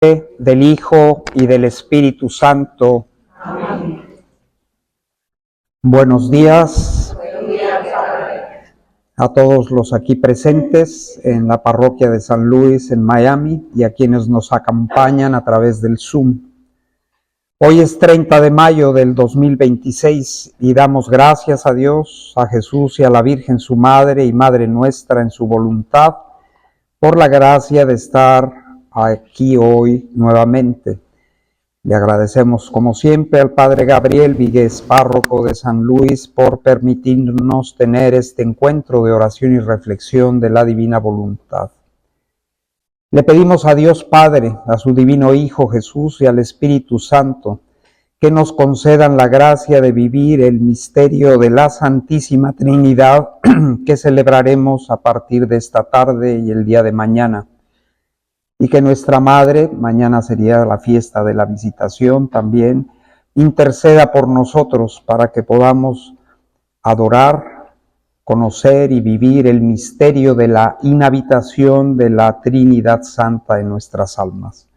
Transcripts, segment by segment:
del Hijo y del Espíritu Santo. Amén. Buenos días a todos los aquí presentes en la parroquia de San Luis en Miami y a quienes nos acompañan a través del Zoom. Hoy es 30 de mayo del 2026 y damos gracias a Dios, a Jesús y a la Virgen su Madre y Madre nuestra en su voluntad por la gracia de estar aquí hoy nuevamente. Le agradecemos como siempre al Padre Gabriel Víguez, párroco de San Luis, por permitirnos tener este encuentro de oración y reflexión de la divina voluntad. Le pedimos a Dios Padre, a su divino Hijo Jesús y al Espíritu Santo, que nos concedan la gracia de vivir el misterio de la Santísima Trinidad que celebraremos a partir de esta tarde y el día de mañana. Y que nuestra Madre, mañana sería la fiesta de la Visitación también, interceda por nosotros para que podamos adorar, conocer y vivir el misterio de la inhabitación de la Trinidad Santa en nuestras almas.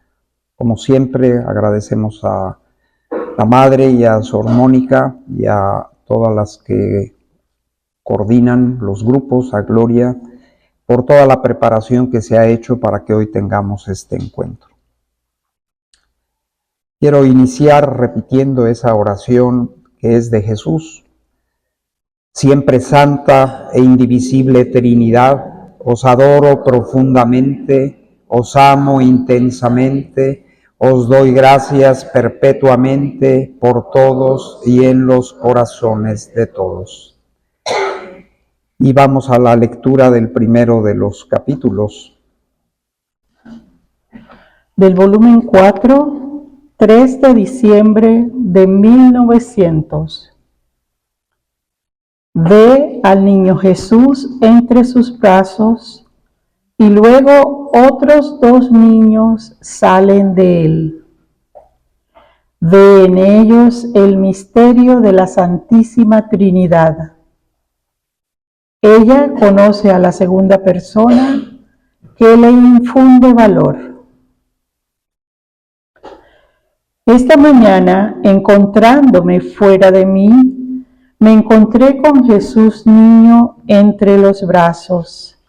Como siempre, agradecemos a la Madre y a Sor Mónica y a todas las que coordinan los grupos, a Gloria, por toda la preparación que se ha hecho para que hoy tengamos este encuentro. Quiero iniciar repitiendo esa oración que es de Jesús. Siempre santa e indivisible Trinidad, os adoro profundamente, os amo intensamente, os doy gracias perpetuamente por todos y en los corazones de todos. Y vamos a la lectura del primero de los capítulos. Del volumen 4, 3 de diciembre de 1900. Ve al niño Jesús entre sus brazos y luego otros 2 niños salen de él. Ve en ellos el misterio de la Santísima Trinidad. Ella conoce a la segunda persona que le infunde valor. Esta mañana, encontrándome fuera de mí, me encontré con Jesús niño entre los brazos.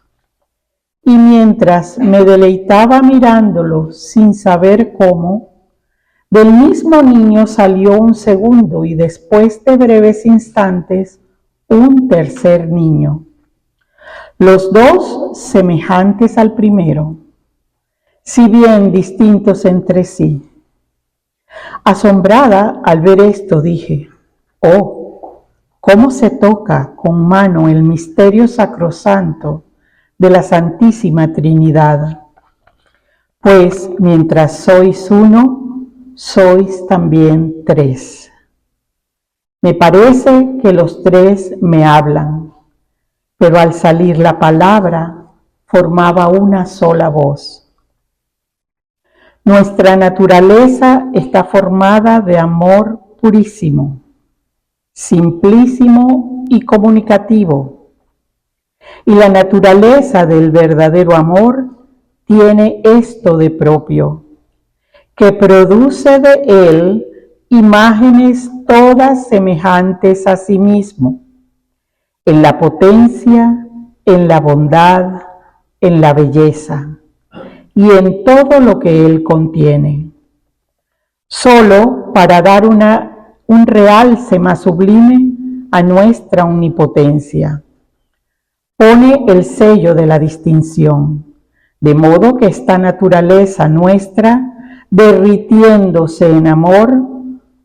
Y mientras me deleitaba mirándolo sin saber cómo, del mismo niño salió un segundo y después de breves instantes, un tercer niño. Los 2 semejantes al primero, si bien distintos entre sí. Asombrada al ver esto dije, oh, ¿cómo se toca con mano el misterio sacrosanto de la Santísima Trinidad? Pues mientras sois uno, sois también 3. Me parece que los 3 me hablan, pero al salir la palabra formaba una sola voz. Nuestra naturaleza está formada de amor purísimo, simplísimo y comunicativo. Y la naturaleza del verdadero amor tiene esto de propio, que produce de él imágenes todas semejantes a sí mismo, en la potencia, en la bondad, en la belleza y en todo lo que él contiene. Solo para dar un realce más sublime a nuestra omnipotencia. Pone el sello de la distinción, de modo que esta naturaleza nuestra, derritiéndose en amor,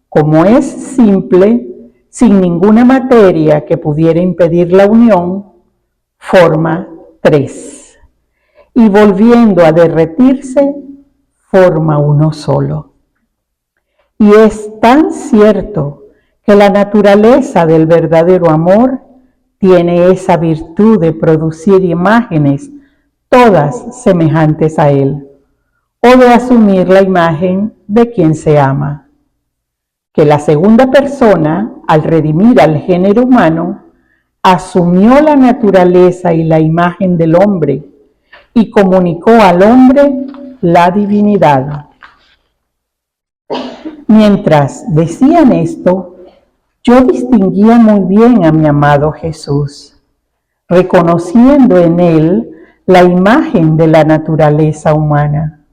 como es simple, sin ninguna materia que pudiera impedir la unión, forma 3. Y volviendo a derretirse, forma uno solo. Y es tan cierto que la naturaleza del verdadero amor tiene esa virtud de producir imágenes todas semejantes a él, o de asumir la imagen de quien se ama. Que la segunda persona, al redimir al género humano, asumió la naturaleza y la imagen del hombre y comunicó al hombre la divinidad. Mientras decían esto, yo distinguía muy bien a mi amado Jesús, reconociendo en él la imagen de la naturaleza humana.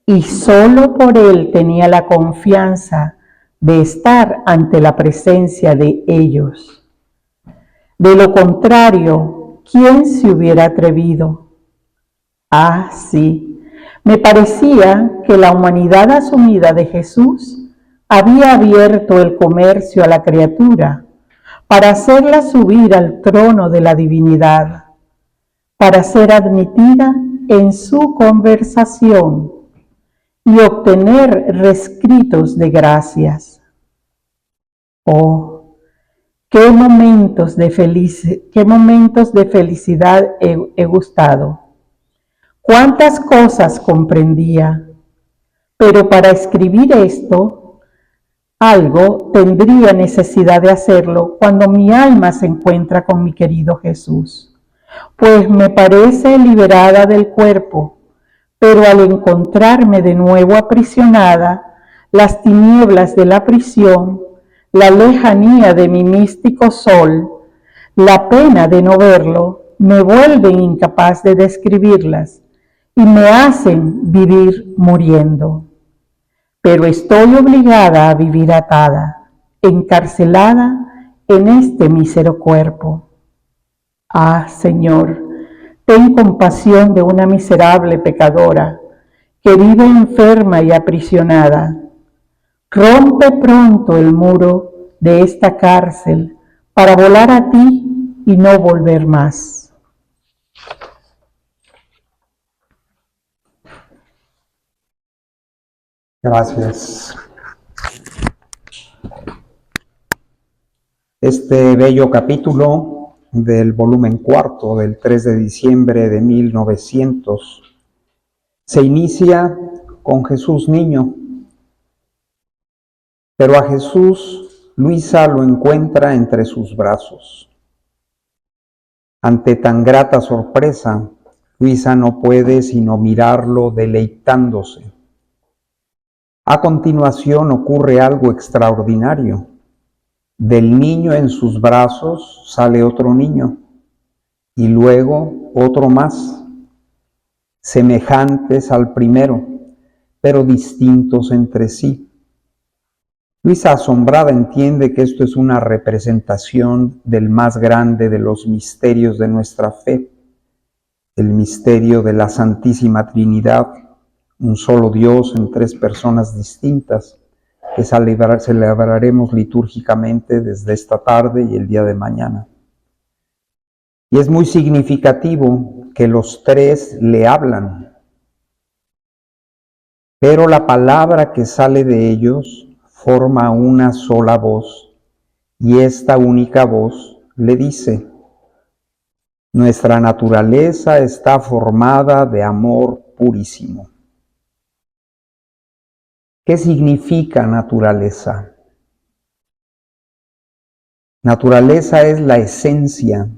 Y solo por él tenía la confianza de estar ante la presencia de ellos. De lo contrario, ¿quién se hubiera atrevido? Ah, sí, me parecía que la humanidad asumida de Jesús había abierto el comercio a la criatura para hacerla subir al trono de la divinidad, para ser admitida en su conversación y obtener rescritos de gracias. Oh, qué momentos de felicidad he gustado. Cuántas cosas comprendía, pero para escribir esto, algo tendría necesidad de hacerlo cuando mi alma se encuentra con mi querido Jesús, pues me parece liberada del cuerpo, pero al encontrarme de nuevo aprisionada, las tinieblas de la prisión, la lejanía de mi místico sol, la pena de no verlo, me vuelven incapaz de describirlas y me hacen vivir muriendo. Pero estoy obligada a vivir atada, encarcelada en este mísero cuerpo. Ah, Señor, ten compasión de una miserable pecadora que vive enferma y aprisionada. Rompe pronto el muro de esta cárcel para volar a ti y no volver más. Gracias. Este bello capítulo del volumen cuarto del 3 de diciembre de 1900 se inicia con Jesús niño, pero a Jesús Luisa lo encuentra entre sus brazos. Ante tan grata sorpresa, Luisa no puede sino mirarlo deleitándose. A continuación ocurre algo extraordinario. Del niño en sus brazos sale otro niño y luego otro más, semejantes al primero, pero distintos entre sí. Luisa, asombrada, entiende que esto es una representación del más grande de los misterios de nuestra fe, el misterio de la Santísima Trinidad, un solo Dios en tres personas distintas, que celebraremos litúrgicamente desde esta tarde y el día de mañana. Y es muy significativo que los tres le hablan, pero la palabra que sale de ellos forma una sola voz, y esta única voz le dice: nuestra naturaleza está formada de amor purísimo. ¿Qué significa naturaleza? Naturaleza es la esencia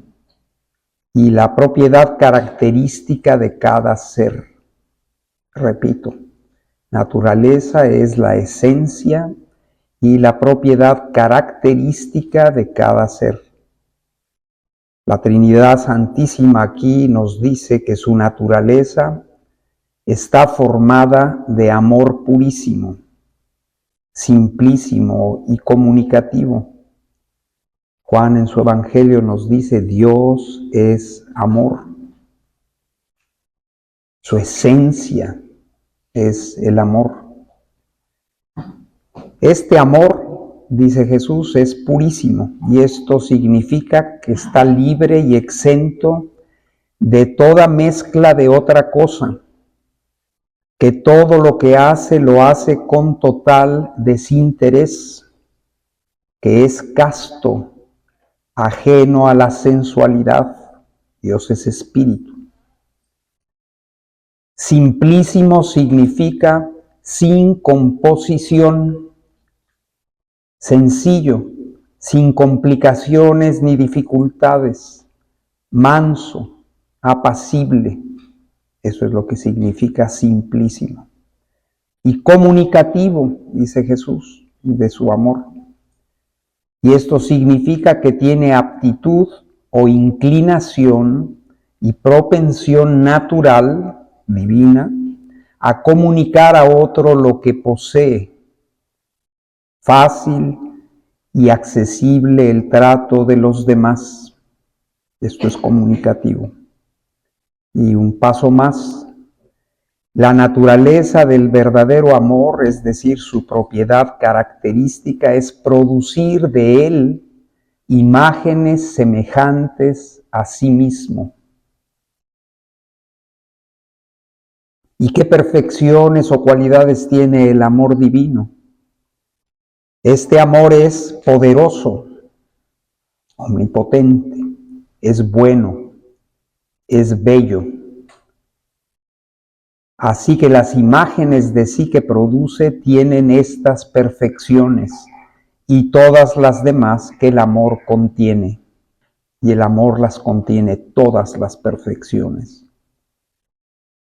y la propiedad característica de cada ser. Repito, naturaleza es la esencia y la propiedad característica de cada ser. La Trinidad Santísima aquí nos dice que su naturaleza está formada de amor purísimo, simplísimo y comunicativo. Juan en su Evangelio nos dice: Dios es amor. Su esencia es el amor. Este amor, dice Jesús, es purísimo, y esto significa que está libre y exento de toda mezcla de otra cosa, que todo lo que hace lo hace con total desinterés, que es casto, ajeno a la sensualidad. Dios es espíritu. Simplísimo significa sin composición, sencillo, sin complicaciones ni dificultades, manso, apacible. Eso es lo que significa simplísimo. y comunicativo, dice Jesús, de su amor. Y esto significa que tiene aptitud o inclinación y propensión natural, divina, a comunicar a otro lo que posee. Fácil y accesible el trato de los demás. Esto es comunicativo. Y un paso más. La naturaleza del verdadero amor, es decir, su propiedad característica, es producir de él imágenes semejantes a sí mismo. ¿Y qué perfecciones o cualidades tiene el amor divino? Este amor es poderoso, omnipotente, es bueno, es bello. Así que las imágenes de sí que produce tienen estas perfecciones y todas las demás que el amor contiene. Y el amor las contiene, todas las perfecciones.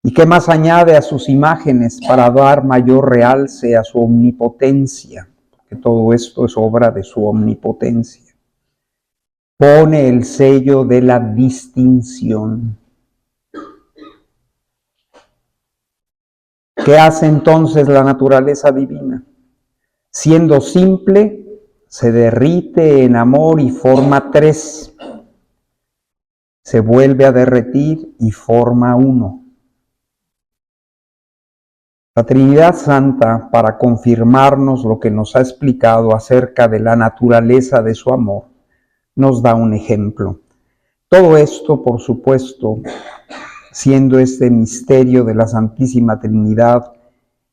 ¿Y qué más añade a sus imágenes para dar mayor realce a su omnipotencia? Porque todo esto es obra de su omnipotencia. Pone el sello de la distinción. ¿Qué hace entonces la naturaleza divina? Siendo simple, se derrite en amor y forma tres. Se vuelve a derretir y forma uno. La Trinidad Santa, para confirmarnos lo que nos ha explicado acerca de la naturaleza de su amor, nos da un ejemplo. Todo esto, por supuesto, siendo este misterio de la Santísima Trinidad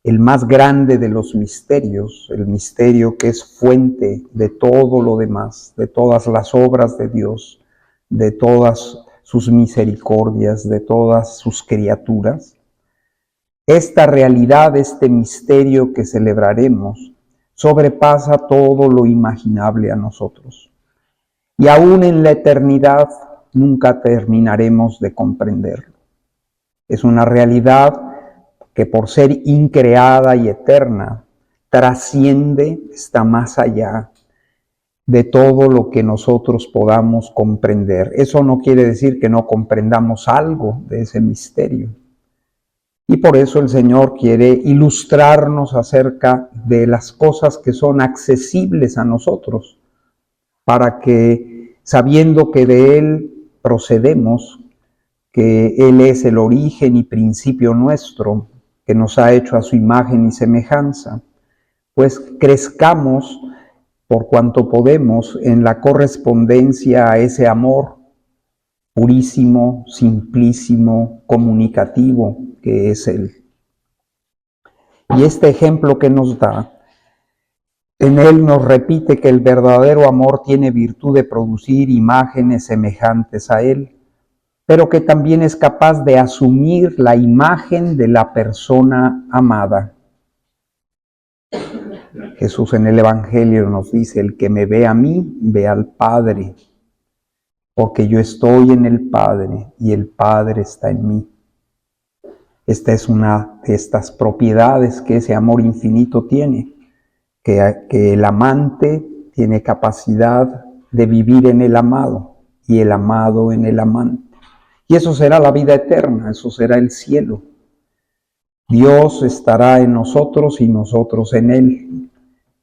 el más grande de los misterios, el misterio que es fuente de todo lo demás, de todas las obras de Dios, de todas sus misericordias, de todas sus criaturas. Esta realidad, este misterio que celebraremos, sobrepasa todo lo imaginable a nosotros. Y aún en la eternidad nunca terminaremos de comprenderlo. Es una realidad que por ser increada y eterna, trasciende, está más allá de todo lo que nosotros podamos comprender. Eso no quiere decir que no comprendamos algo de ese misterio. Y por eso el Señor quiere ilustrarnos acerca de las cosas que son accesibles a nosotros, para que, sabiendo que de Él procedemos, que Él es el origen y principio nuestro, que nos ha hecho a su imagen y semejanza, pues crezcamos por cuanto podemos en la correspondencia a ese amor purísimo, simplísimo, comunicativo que es Él. Y este ejemplo que nos da, en Él nos repite que el verdadero amor tiene virtud de producir imágenes semejantes a Él, pero que también es capaz de asumir la imagen de la persona amada. Jesús en el Evangelio nos dice, el que me ve a mí, ve al Padre, porque yo estoy en el Padre y el Padre está en mí. Esta es una de estas propiedades que ese amor infinito tiene, que el amante tiene capacidad de vivir en el amado y el amado en el amante. Y eso será la vida eterna, eso será el cielo. Dios estará en nosotros y nosotros en Él.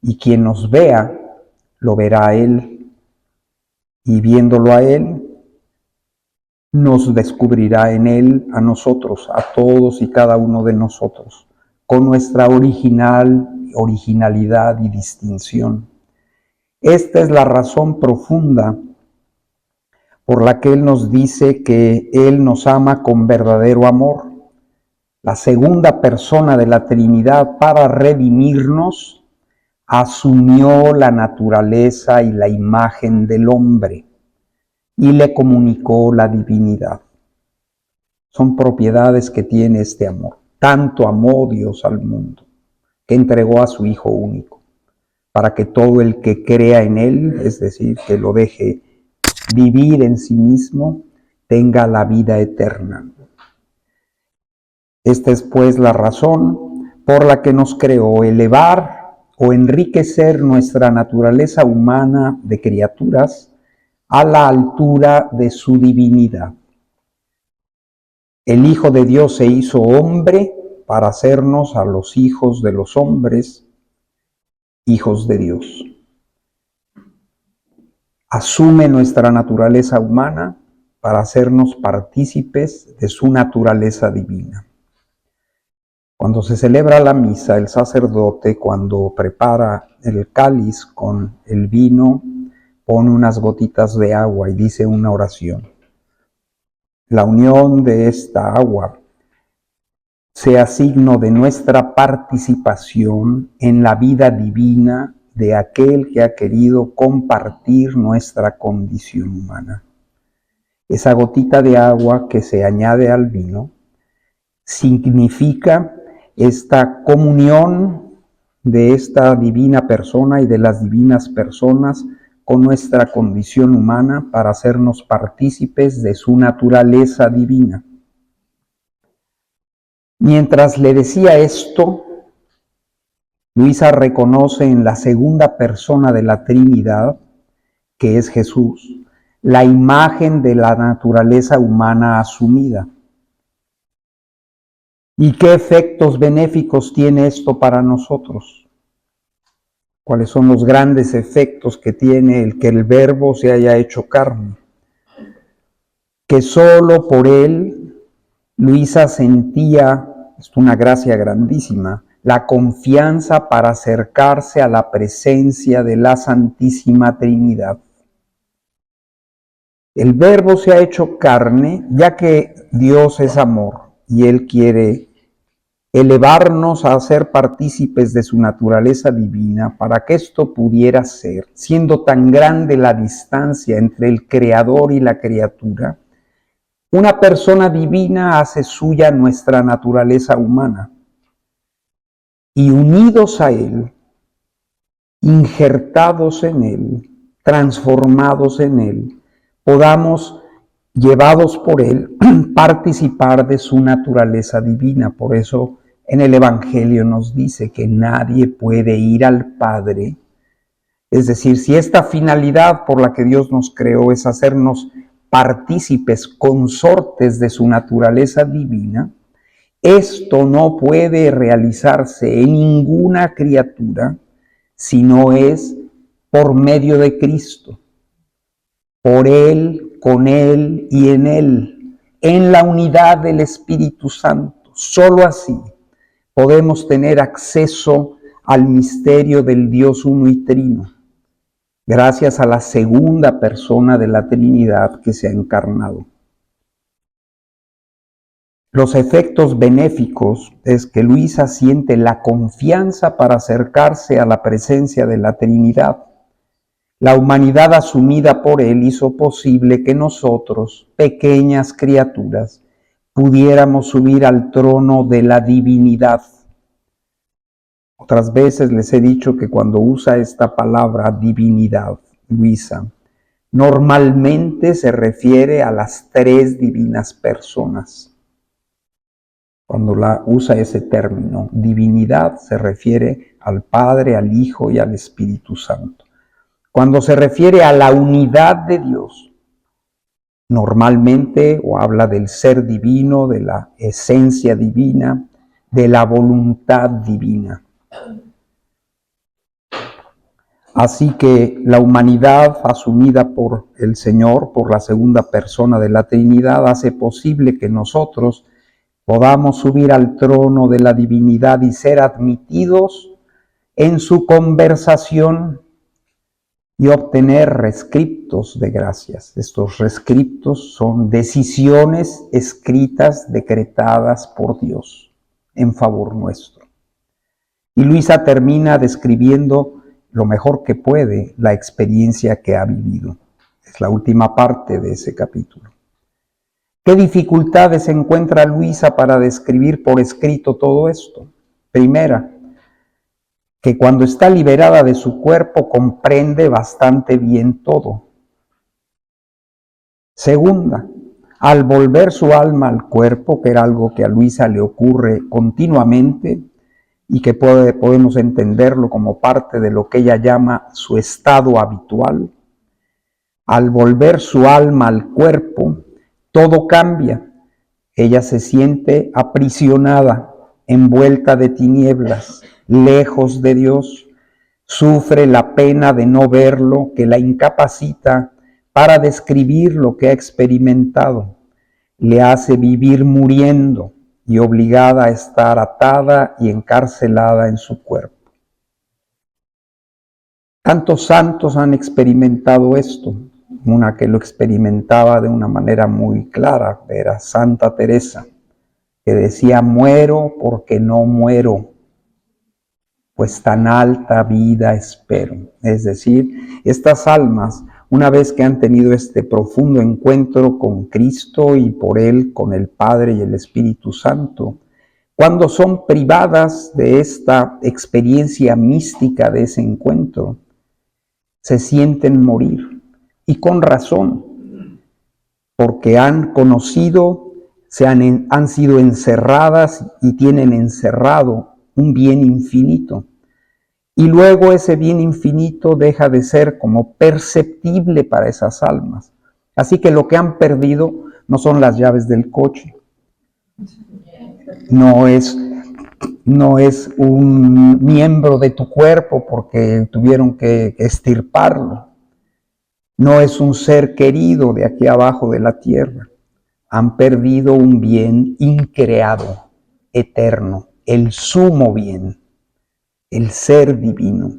Y quien nos vea, lo verá a Él. Y viéndolo a Él, nos descubrirá en Él a nosotros, a todos y cada uno de nosotros, con nuestra originalidad y distinción. Esta es la razón profunda por la que Él nos dice que Él nos ama con verdadero amor. La segunda persona de la Trinidad, para redimirnos, asumió la naturaleza y la imagen del hombre y le comunicó la divinidad. Son propiedades que tiene este amor. Tanto amó Dios al mundo, que entregó a su Hijo único, para que todo el que crea en Él, es decir, que lo deje vivir en sí mismo, tenga la vida eterna. Esta es pues la razón por la que nos creó, elevar o enriquecer nuestra naturaleza humana de criaturas a la altura de su divinidad. El Hijo de Dios se hizo hombre para hacernos a los hijos de los hombres, hijos de Dios. Asume nuestra naturaleza humana para hacernos partícipes de su naturaleza divina. Cuando se celebra la misa, el sacerdote, cuando prepara el cáliz con el vino, pone unas gotitas de agua y dice una oración. La unión de esta agua sea signo de nuestra participación en la vida divina de aquel que ha querido compartir nuestra condición humana. Esa gotita de agua que se añade al vino significa esta comunión de esta divina persona y de las divinas personas con nuestra condición humana para hacernos partícipes de su naturaleza divina. Mientras le decía esto, Luisa reconoce en la segunda persona de la Trinidad, que es Jesús, la imagen de la naturaleza humana asumida. ¿Y qué efectos benéficos tiene esto para nosotros? ¿Cuáles son los grandes efectos que tiene el que el Verbo se haya hecho carne? Que solo por él Luisa sentía, es una gracia grandísima, la confianza para acercarse a la presencia de la Santísima Trinidad. El Verbo se ha hecho carne, ya que Dios es amor y Él quiere elevarnos a ser partícipes de su naturaleza divina para que esto pudiera ser, siendo tan grande la distancia entre el Creador y la criatura, una persona divina hace suya nuestra naturaleza humana y unidos a Él, injertados en Él, transformados en Él, podamos, llevados por Él, participar de su naturaleza divina. Por eso en el Evangelio nos dice que nadie puede ir al Padre. Es decir, si esta finalidad por la que Dios nos creó es hacernos partícipes, consortes de su naturaleza divina, esto no puede realizarse en ninguna criatura si no es por medio de Cristo, por Él, con Él y en la unidad del Espíritu Santo. Solo así podemos tener acceso al misterio del Dios uno y trino, gracias a la segunda persona de la Trinidad que se ha encarnado. Los efectos benéficos es que Luisa siente la confianza para acercarse a la presencia de la Trinidad. La humanidad asumida por Él hizo posible que nosotros, pequeñas criaturas, pudiéramos subir al trono de la divinidad. Otras veces les he dicho que cuando usa esta palabra divinidad, Luisa, normalmente se refiere a las tres divinas personas. Cuando usa ese término, divinidad, se refiere al Padre, al Hijo y al Espíritu Santo. Cuando se refiere a la unidad de Dios, normalmente o habla del ser divino, de la esencia divina, de la voluntad divina. Así que la humanidad asumida por el Señor, por la segunda persona de la Trinidad, hace posible que nosotros podamos subir al trono de la divinidad y ser admitidos en su conversación y obtener rescriptos de gracias. Estos rescriptos son decisiones escritas, decretadas por Dios en favor nuestro. Y Luisa termina describiendo lo mejor que puede la experiencia que ha vivido. Es la última parte de ese capítulo. ¿Qué dificultades encuentra Luisa para describir por escrito todo esto? Primera, que cuando está liberada de su cuerpo comprende bastante bien todo. Segunda, al volver su alma al cuerpo, que era algo que a Luisa le ocurre continuamente, y que podemos entenderlo como parte de lo que ella llama su estado habitual. Al volver su alma al cuerpo, todo cambia. Ella se siente aprisionada, envuelta de tinieblas, lejos de Dios. Sufre la pena de no verlo, que la incapacita para describir lo que ha experimentado. Le hace vivir muriendo y obligada a estar atada y encarcelada en su cuerpo. Tantos santos han experimentado esto. Una que lo experimentaba de una manera muy clara era Santa Teresa, que decía: muero porque no muero, pues tan alta vida espero. Es decir, estas almas, una vez que han tenido este profundo encuentro con Cristo y por Él con el Padre y el Espíritu Santo, cuando son privadas de esta experiencia mística de ese encuentro, se sienten morir, y con razón, porque han conocido, han sido encerradas y tienen encerrado un bien infinito. Y luego ese bien infinito deja de ser como perceptible para esas almas. Así que lo que han perdido no son las llaves del coche, no es un miembro de tu cuerpo porque tuvieron que extirparlo, no es un ser querido de aquí abajo de la tierra. Han perdido un bien increado, eterno, el sumo bien, el ser divino,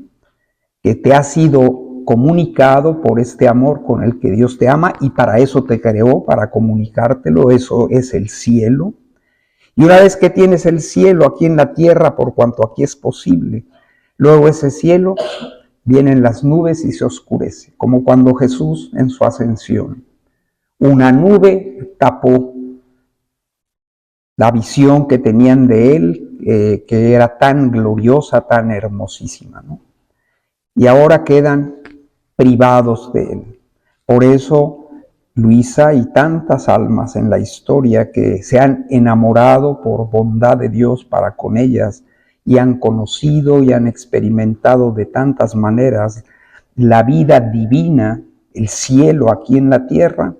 que te ha sido comunicado por este amor con el que Dios te ama, y para eso te creó, para comunicártelo. Eso es el cielo. Y una vez que tienes el cielo aquí en la tierra, por cuanto aquí es posible, luego ese cielo, vienen las nubes y se oscurece, como cuando Jesús en su ascensión, una nube tapó la visión que tenían de Él, que era tan gloriosa, tan hermosísima, ¿no? Y ahora quedan privados de Él. Por eso Luisa y tantas almas en la historia que se han enamorado por bondad de Dios para con ellas y han conocido y han experimentado de tantas maneras la vida divina, el cielo aquí en la tierra,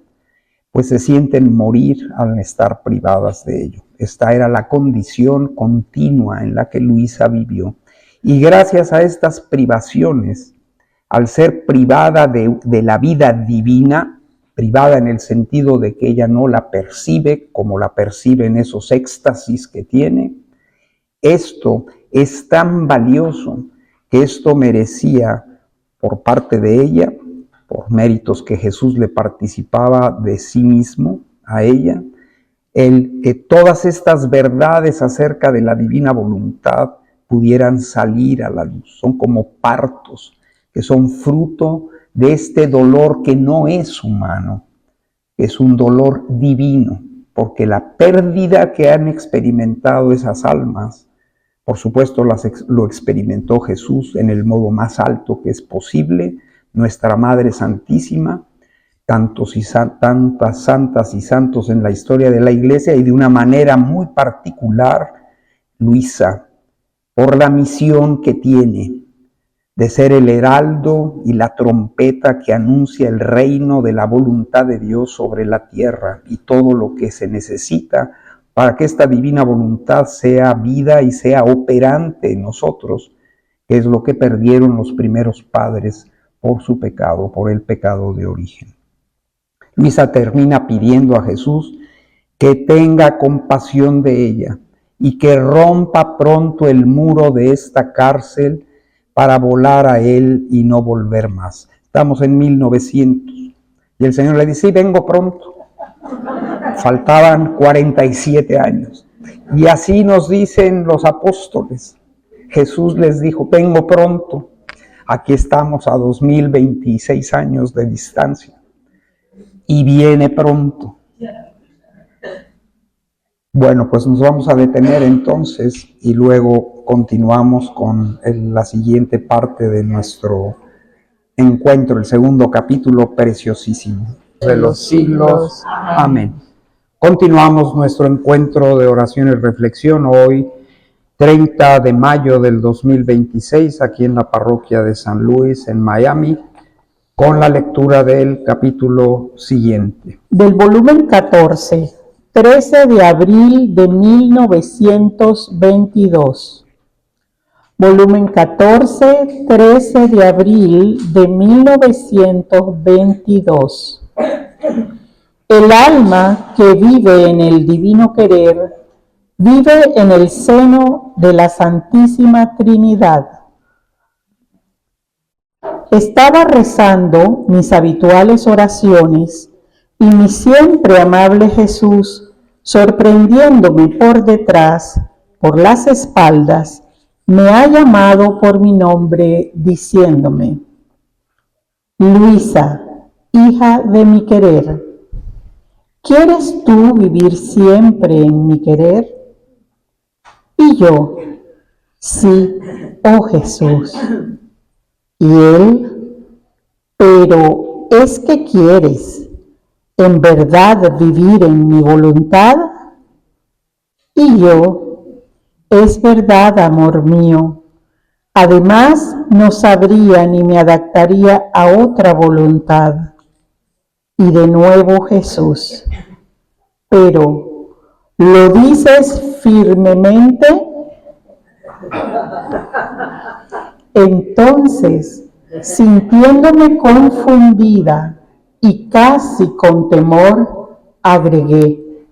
pues se sienten morir al estar privadas de ello. Esta era la condición continua en la que Luisa vivió. Y gracias a estas privaciones, al ser privada de la vida divina, privada en el sentido de que ella no la percibe como la percibe en esos éxtasis que tiene, esto es tan valioso que esto merecía por parte de ella, por méritos que Jesús le participaba de sí mismo a ella, el que todas estas verdades acerca de la divina voluntad pudieran salir a la luz. Son como partos que son fruto de este dolor que no es humano, es un dolor divino, porque la pérdida que han experimentado esas almas, por supuesto lo experimentó Jesús en el modo más alto que es posible, nuestra Madre Santísima, tantas santas y santos en la historia de la Iglesia, y de una manera muy particular Luisa, por la misión que tiene de ser el heraldo y la trompeta que anuncia el reino de la voluntad de Dios sobre la tierra y todo lo que se necesita para que esta divina voluntad sea vida y sea operante en nosotros, que es lo que perdieron los primeros padres por su pecado, por el pecado de origen. Luisa termina pidiendo a Jesús que tenga compasión de ella y que rompa pronto el muro de esta cárcel para volar a Él y no volver más. Estamos en 1900 y el Señor le dice: sí, vengo pronto. Faltaban 47 años. Y así nos dicen los apóstoles. Jesús les dijo: vengo pronto. Aquí estamos a 2026 años de distancia. Y viene pronto. Bueno, pues nos vamos a detener entonces y luego continuamos con la siguiente parte de nuestro encuentro, el segundo capítulo preciosísimo de los siglos. Amén. Continuamos nuestro encuentro de oración y reflexión hoy 30 de mayo del 2026, aquí en la parroquia de San Luis, en Miami, con la lectura del capítulo siguiente. Del volumen 14, 13 de abril de 1922. Volumen 14, 13 de abril de 1922. El alma que vive en el divino querer, vive en el seno de la Santísima Trinidad. Estaba rezando mis habituales oraciones y mi siempre amable Jesús, sorprendiéndome por detrás, por las espaldas, me ha llamado por mi nombre diciéndome: Luisa, hija de mi querer, ¿quieres tú vivir siempre en mi querer? Y yo, sí, oh Jesús. Y él, pero ¿es que quieres en verdad vivir en mi voluntad? Y yo, es verdad, amor mío. Además, no sabría ni me adaptaría a otra voluntad. Y de nuevo Jesús, pero ¿lo dices firmemente? Entonces, sintiéndome confundida y casi con temor, agregué: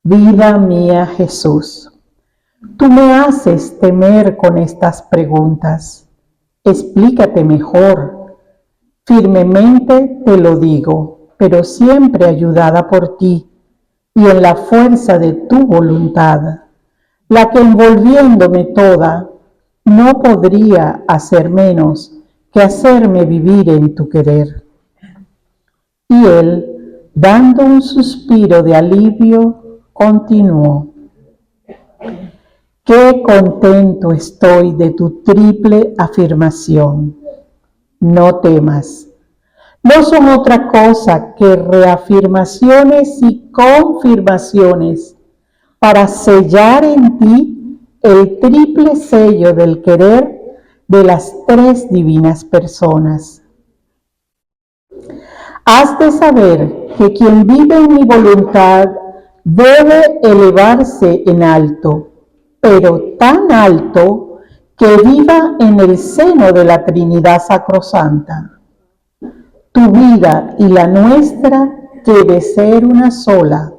vida mía, Jesús, tú me haces temer con estas preguntas. Explícate mejor. Firmemente te lo digo, pero siempre ayudada por ti y en la fuerza de tu voluntad, la que envolviéndome toda, no podría hacer menos que hacerme vivir en tu querer. Y él, dando un suspiro de alivio, continuó: qué contento estoy de tu triple afirmación. No temas. No son otra cosa que reafirmaciones y confirmaciones para sellar en ti el triple sello del querer de las tres divinas personas. Has de saber que quien vive en mi voluntad debe elevarse en alto, pero tan alto que viva en el seno de la Trinidad Sacrosanta. Tu vida y la nuestra debe ser una sola.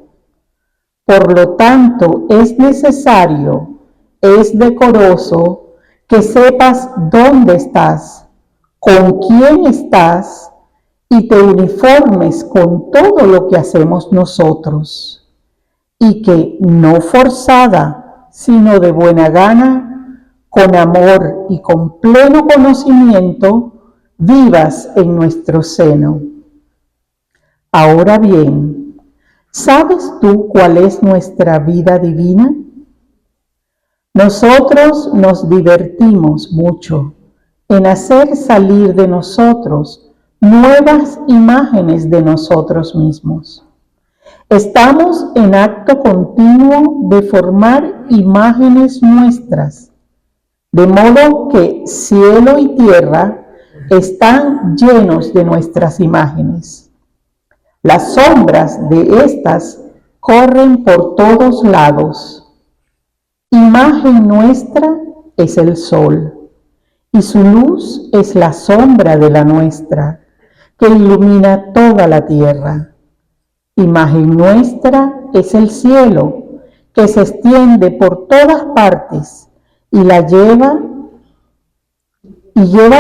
Por lo tanto, es necesario, es decoroso que sepas dónde estás, con quién estás y te uniformes con todo lo que hacemos nosotros. Y que no forzada, sino de buena gana, con amor y con pleno conocimiento, vivas en nuestro seno. Ahora bien, ¿sabes tú cuál es nuestra vida divina? Nosotros nos divertimos mucho en hacer salir de nosotros nuevas imágenes de nosotros mismos. Estamos en acto continuo de formar imágenes nuestras, de modo que cielo y tierra están llenos de nuestras imágenes. Las sombras de estas corren por todos lados. Imagen nuestra es el sol, y su luz es la sombra de la nuestra, que ilumina toda la tierra. Imagen nuestra es el cielo, que se extiende por todas partes y lleva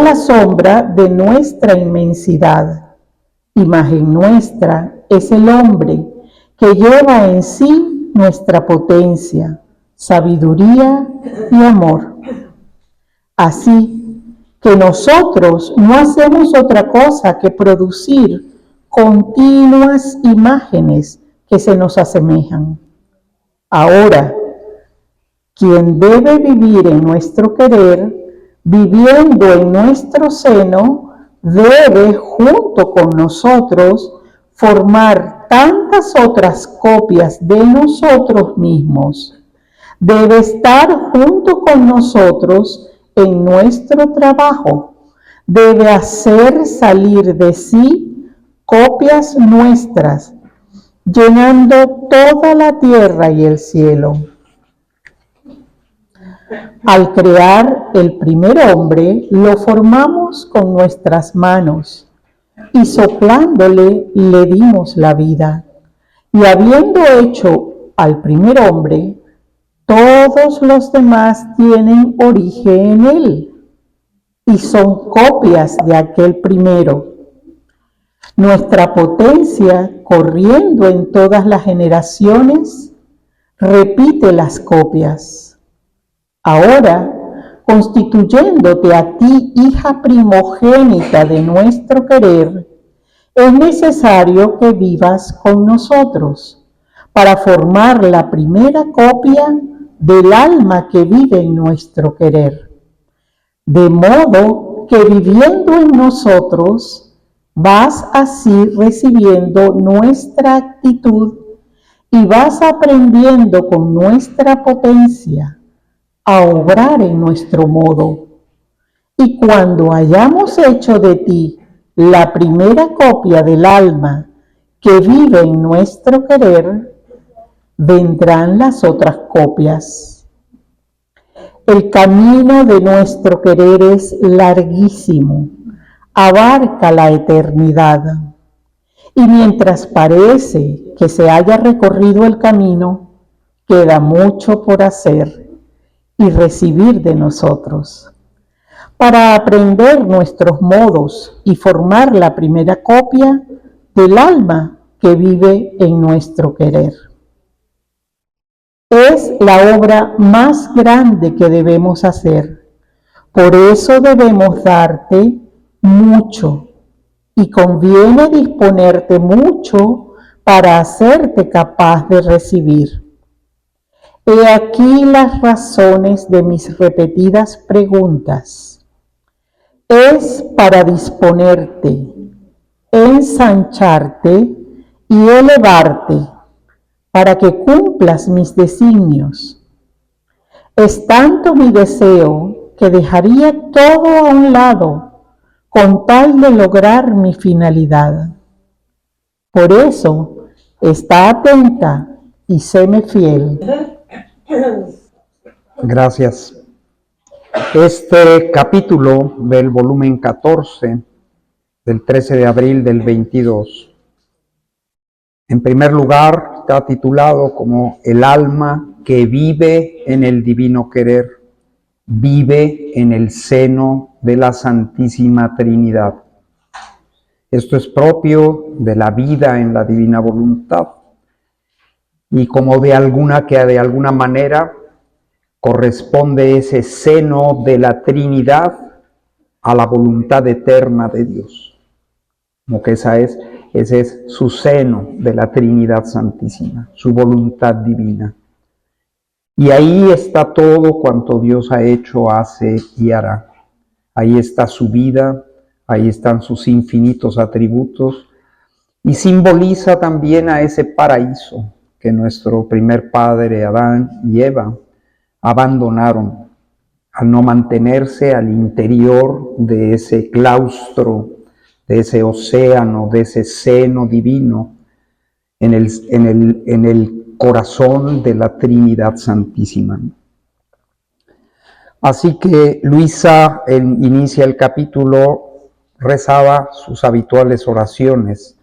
la sombra de nuestra inmensidad. Imagen nuestra es el hombre, que lleva en sí nuestra potencia, sabiduría y amor. Así que nosotros no hacemos otra cosa que producir continuas imágenes que se nos asemejan. Ahora, quien debe vivir en nuestro querer, viviendo en nuestro seno, debe junto con nosotros formar tantas otras copias de nosotros mismos, Debe estar junto con nosotros en nuestro trabajo. Debe hacer salir de sí copias nuestras, llenando toda la tierra y el cielo. Al crear el primer hombre, lo formamos con nuestras manos y soplándole le dimos la vida. Y habiendo hecho al primer hombre, todos los demás tienen origen en él y son copias de aquel primero. Nuestra potencia, corriendo en todas las generaciones, repite las copias. Ahora, constituyéndote a ti hija primogénita de nuestro querer, es necesario que vivas con nosotros para formar la primera copia del alma que vive en nuestro querer. De modo que viviendo en nosotros, vas así recibiendo nuestra actitud y vas aprendiendo con nuestra potencia a obrar en nuestro modo. Y cuando hayamos hecho de ti la primera copia del alma que vive en nuestro querer, vendrán las otras copias. El camino de nuestro querer es larguísimo, abarca la eternidad. Y mientras parece que se haya recorrido el camino, queda mucho por hacer y recibir de nosotros. Para aprender nuestros modos y formar la primera copia del alma que vive en nuestro querer. Es la obra más grande que debemos hacer. Por eso debemos darte mucho y conviene disponerte mucho para hacerte capaz de recibir. He aquí las razones de mis repetidas preguntas. Es para disponerte, ensancharte y elevarte, para que cumplas mis designios. Es tanto mi deseo que dejaría todo a un lado con tal de lograr mi finalidad. Por eso, está atenta y séme fiel. Gracias. Este capítulo del volumen 14, del 13 de abril del 22, en primer lugar está titulado como El alma que vive en el divino querer, vive en el seno de la Santísima Trinidad. Esto es propio de la vida en la divina voluntad y como de alguna manera corresponde ese seno de la Trinidad a la voluntad eterna de Dios. Como que ese es su seno de la Trinidad Santísima, su voluntad divina. Y ahí está todo cuanto Dios ha hecho, hace y hará. Ahí está su vida, ahí están sus infinitos atributos y simboliza también a ese paraíso que nuestro primer padre Adán y Eva abandonaron al no mantenerse al interior de ese claustro, de ese océano, de ese seno divino, en el corazón de la Trinidad Santísima. Así que Luisa inicia el capítulo, rezaba sus habituales oraciones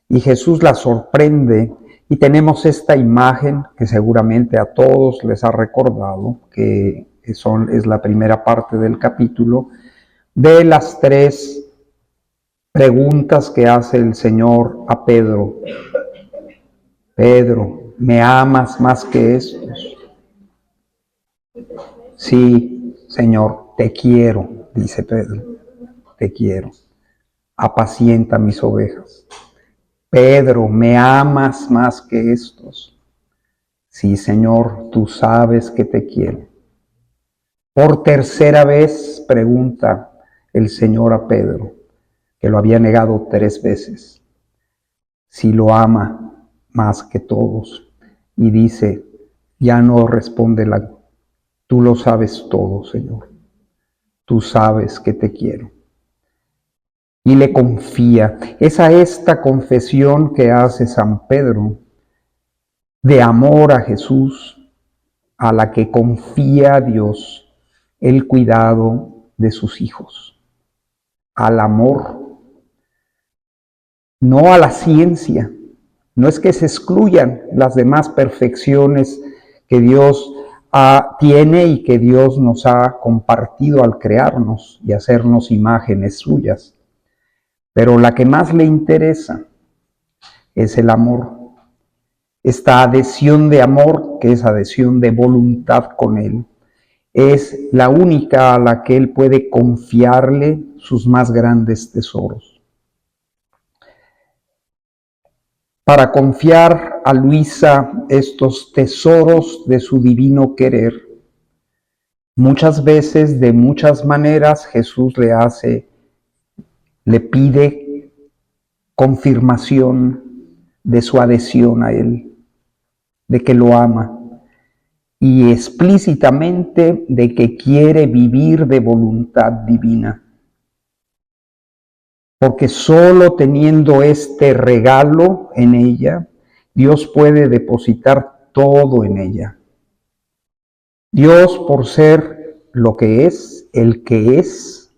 y Jesús la sorprende y tenemos esta imagen que seguramente a todos les ha recordado, que es la primera parte del capítulo, de las tres preguntas que hace el Señor a Pedro. Pedro, ¿me amas más que estos? Sí, Señor, te quiero, dice Pedro, te quiero. Apacienta mis ovejas. Pedro, ¿me amas más que estos? Sí, Señor, tú sabes que te quiero. Por tercera vez pregunta el Señor a Pedro, que lo había negado 3 veces, si lo ama más que todos. Y dice, Ya no responde tú lo sabes todo, Señor. Tú sabes que te quiero. Y le confía. Es a esta confesión que hace San Pedro de amor a Jesús, a la que confía a Dios el cuidado de sus hijos. Al amor, no a la ciencia. No es que se excluyan las demás perfecciones que Dios tiene y que Dios nos ha compartido al crearnos y hacernos imágenes suyas. Pero la que más le interesa es el amor. Esta adhesión de amor, que es adhesión de voluntad con Él, es la única a la que Él puede confiarle sus más grandes tesoros. Para confiar a Luisa estos tesoros de su divino querer, muchas veces, de muchas maneras, Jesús le pide confirmación de su adhesión a Él, de que lo ama, y explícitamente de que quiere vivir de voluntad divina. Porque solo teniendo este regalo en ella, Dios puede depositar todo en ella. Dios, por ser lo que es, el que es,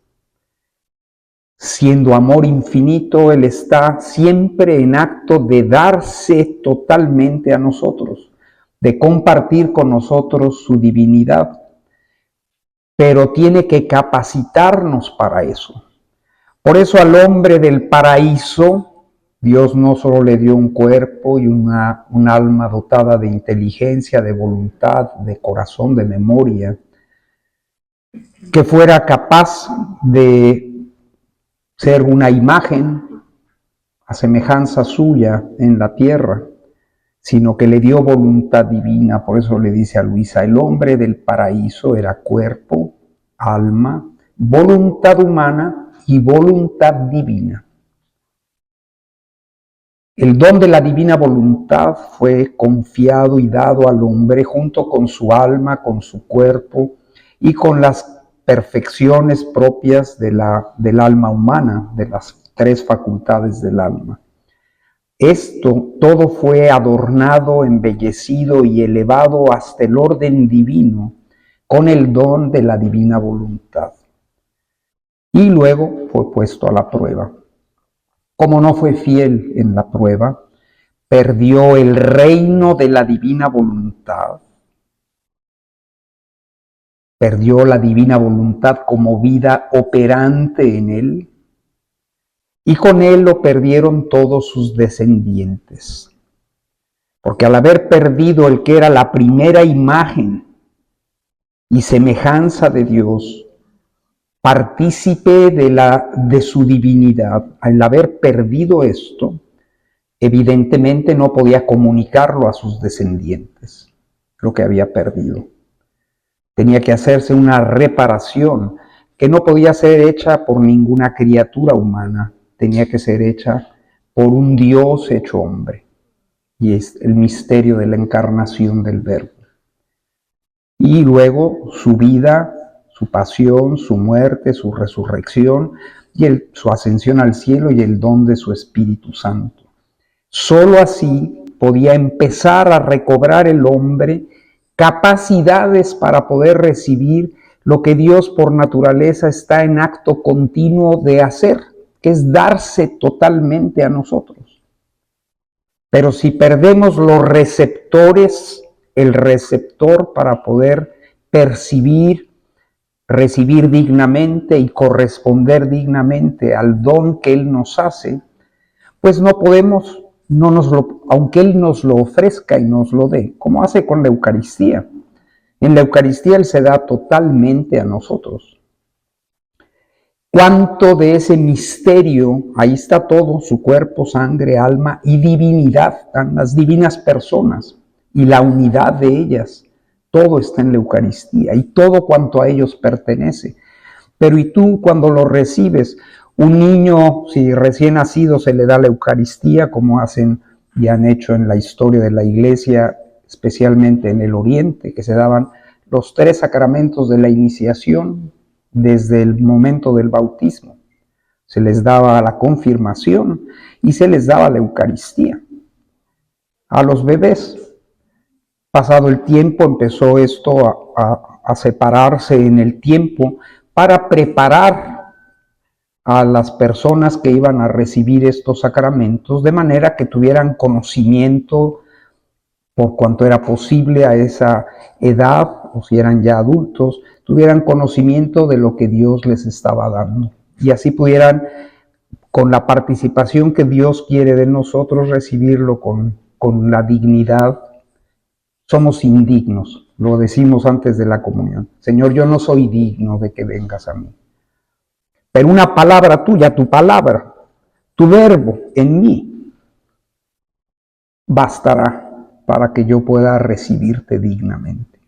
siendo amor infinito, Él está siempre en acto de darse totalmente a nosotros, de compartir con nosotros su divinidad, pero tiene que capacitarnos para eso. Por eso al hombre del paraíso, Dios no solo le dio un cuerpo y un alma dotada de inteligencia, de voluntad, de corazón, de memoria, que fuera capaz de ser una imagen a semejanza suya en la tierra, sino que le dio voluntad divina. Por eso le dice a Luisa, el hombre del paraíso era cuerpo, alma, voluntad humana y voluntad divina. El don de la divina voluntad fue confiado y dado al hombre junto con su alma, con su cuerpo y con las perfecciones propias del alma humana, de las 3 facultades del alma. Esto todo fue adornado, embellecido y elevado hasta el orden divino con el don de la divina voluntad. Y luego fue puesto a la prueba. Como no fue fiel en la prueba, perdió el reino de la divina voluntad. Perdió la divina voluntad como vida operante en él. Y con él lo perdieron todos sus descendientes. Porque al haber perdido el que era la primera imagen y semejanza de Dios, partícipe de su divinidad, al haber perdido esto, evidentemente no podía comunicarlo a sus descendientes, lo que había perdido. Tenía que hacerse una reparación que no podía ser hecha por ninguna criatura humana, tenía que ser hecha por un Dios hecho hombre. Y es el misterio de la encarnación del Verbo. Y luego su vida, su pasión, su muerte, su resurrección y su ascensión al cielo y el don de su Espíritu Santo. Solo así podía empezar a recobrar el hombre capacidades para poder recibir lo que Dios por naturaleza está en acto continuo de hacer, que es darse totalmente a nosotros. Pero si perdemos los receptores, el receptor para poder percibir, recibir dignamente y corresponder dignamente al don que Él nos hace, pues no podemos, aunque Él nos lo ofrezca y nos lo dé, como hace con la Eucaristía. En la Eucaristía Él se da totalmente a nosotros. Cuánto de ese misterio, ahí está todo, su cuerpo, sangre, alma y divinidad, están las divinas personas y la unidad de ellas, todo está en la Eucaristía y todo cuanto a ellos pertenece. Pero y tú cuando lo recibes, un niño, si recién nacido se le da la Eucaristía, como hacen y han hecho en la historia de la Iglesia especialmente en el Oriente, que se daban los 3 sacramentos de la iniciación desde el momento del bautismo. Se les daba la confirmación y se les daba la Eucaristía a los bebés. Pasado el tiempo empezó esto a separarse en el tiempo para preparar a las personas que iban a recibir estos sacramentos de manera que tuvieran conocimiento por cuanto era posible a esa edad, o si eran ya adultos, tuvieran conocimiento de lo que Dios les estaba dando. Y así pudieran, con la participación que Dios quiere de nosotros, recibirlo con la dignidad. Somos indignos, lo decimos antes de la comunión. Señor, yo no soy digno de que vengas a mí. Pero una palabra tuya, tu palabra, tu verbo en mí, bastará para que yo pueda recibirte dignamente.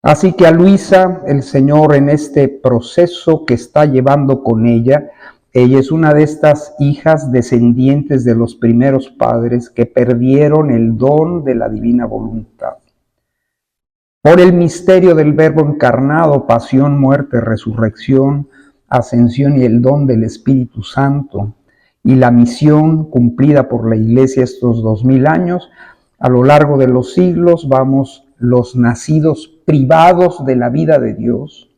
Así que a Luisa, el Señor en este proceso que está llevando con ella es una de estas hijas descendientes de los primeros padres que perdieron el don de la divina voluntad. Por el misterio del Verbo encarnado, pasión, muerte, resurrección, ascensión y el don del Espíritu Santo, y la misión cumplida por la Iglesia estos 2000 años, a lo largo de los siglos vamos los nacidos privados de la vida de Dios,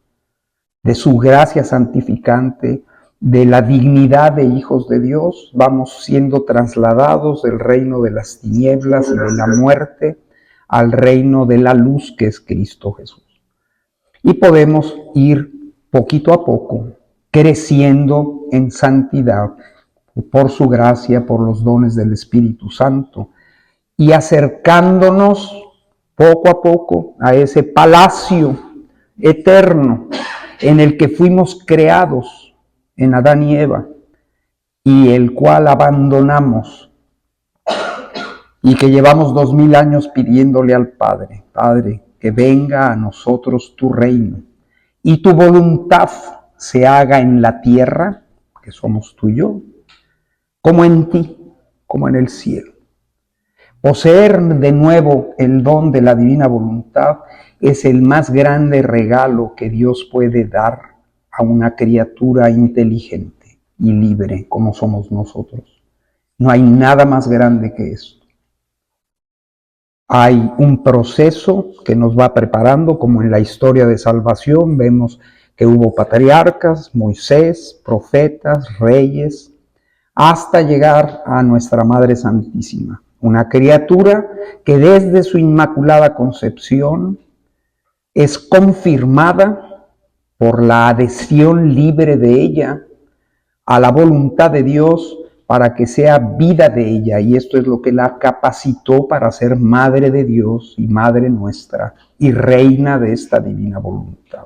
de su gracia santificante, de la dignidad de hijos de Dios, vamos siendo trasladados del reino de las tinieblas y de la muerte al reino de la luz que es Cristo Jesús. Y podemos ir poquito a poco creciendo en santidad por su gracia, por los dones del Espíritu Santo, y acercándonos poco a poco a ese palacio eterno en el que fuimos creados en Adán y Eva, y el cual abandonamos, y que llevamos 2000 años pidiéndole al Padre: Padre, que venga a nosotros tu reino, y tu voluntad se haga en la tierra, que somos tú y yo, como en ti, como en el cielo. Poseer de nuevo el don de la divina voluntad es el más grande regalo que Dios puede dar a una criatura inteligente y libre como somos nosotros. No hay nada más grande que esto. Hay un proceso que nos va preparando, como en la historia de salvación vemos que hubo patriarcas, Moisés, profetas, reyes, hasta llegar a nuestra Madre Santísima, una criatura que desde su inmaculada concepción es confirmada por la adhesión libre de ella a la voluntad de Dios para que sea vida de ella, y esto es lo que la capacitó para ser Madre de Dios y Madre nuestra y reina de esta divina voluntad.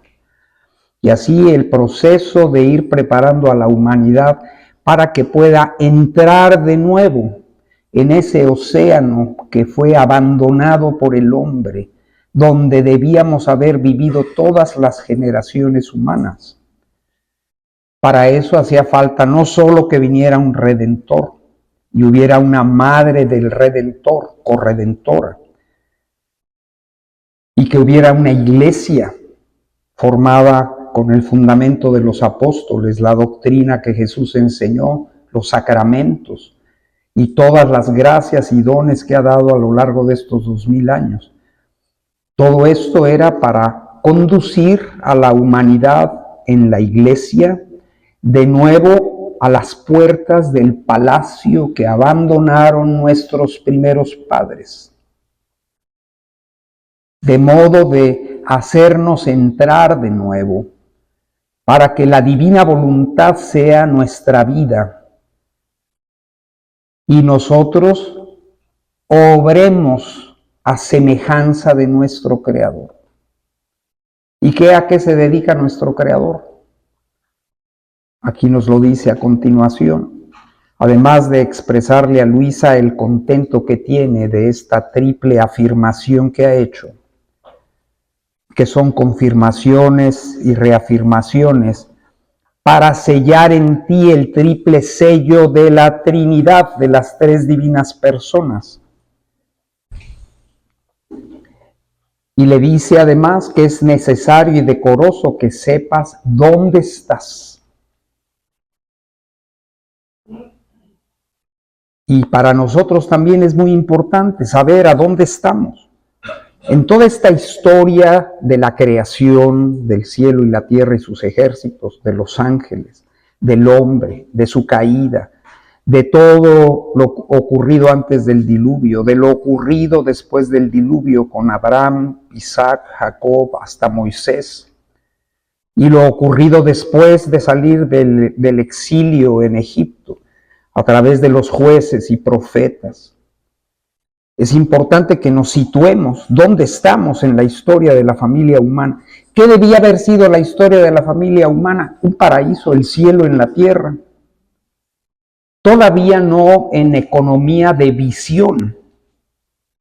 Y así el proceso de ir preparando a la humanidad para que pueda entrar de nuevo en ese océano que fue abandonado por el hombre, donde debíamos haber vivido todas las generaciones humanas. Para eso hacía falta no solo que viniera un Redentor y hubiera una madre del Redentor, corredentora, y que hubiera una iglesia formada con el fundamento de los apóstoles, la doctrina que Jesús enseñó, los sacramentos y todas las gracias y dones que ha dado a lo largo de estos 2000 años. Todo esto era para conducir a la humanidad en la iglesia de nuevo a las puertas del palacio que abandonaron nuestros primeros padres, de modo de hacernos entrar de nuevo para que la divina voluntad sea nuestra vida y nosotros obremos a semejanza de nuestro Creador. ¿Y a qué se dedica nuestro Creador? Aquí nos lo dice a continuación. Además de expresarle a Luisa el contento que tiene de esta triple afirmación que ha hecho, que son confirmaciones y reafirmaciones, para sellar en ti el triple sello de la Trinidad, de las 3 divinas personas. Y le dice además que es necesario y decoroso que sepas dónde estás. Y para nosotros también es muy importante saber a dónde estamos. En toda esta historia de la creación del cielo y la tierra y sus ejércitos, de los ángeles, del hombre, de su caída, de todo lo ocurrido antes del diluvio, de lo ocurrido después del diluvio con Abraham, Isaac, Jacob, hasta Moisés, y lo ocurrido después de salir del exilio en Egipto, a través de los jueces y profetas. Es importante que nos situemos dónde estamos en la historia de la familia humana. ¿Qué debía haber sido la historia de la familia humana? Un paraíso, el cielo en la tierra. Todavía no en economía de visión,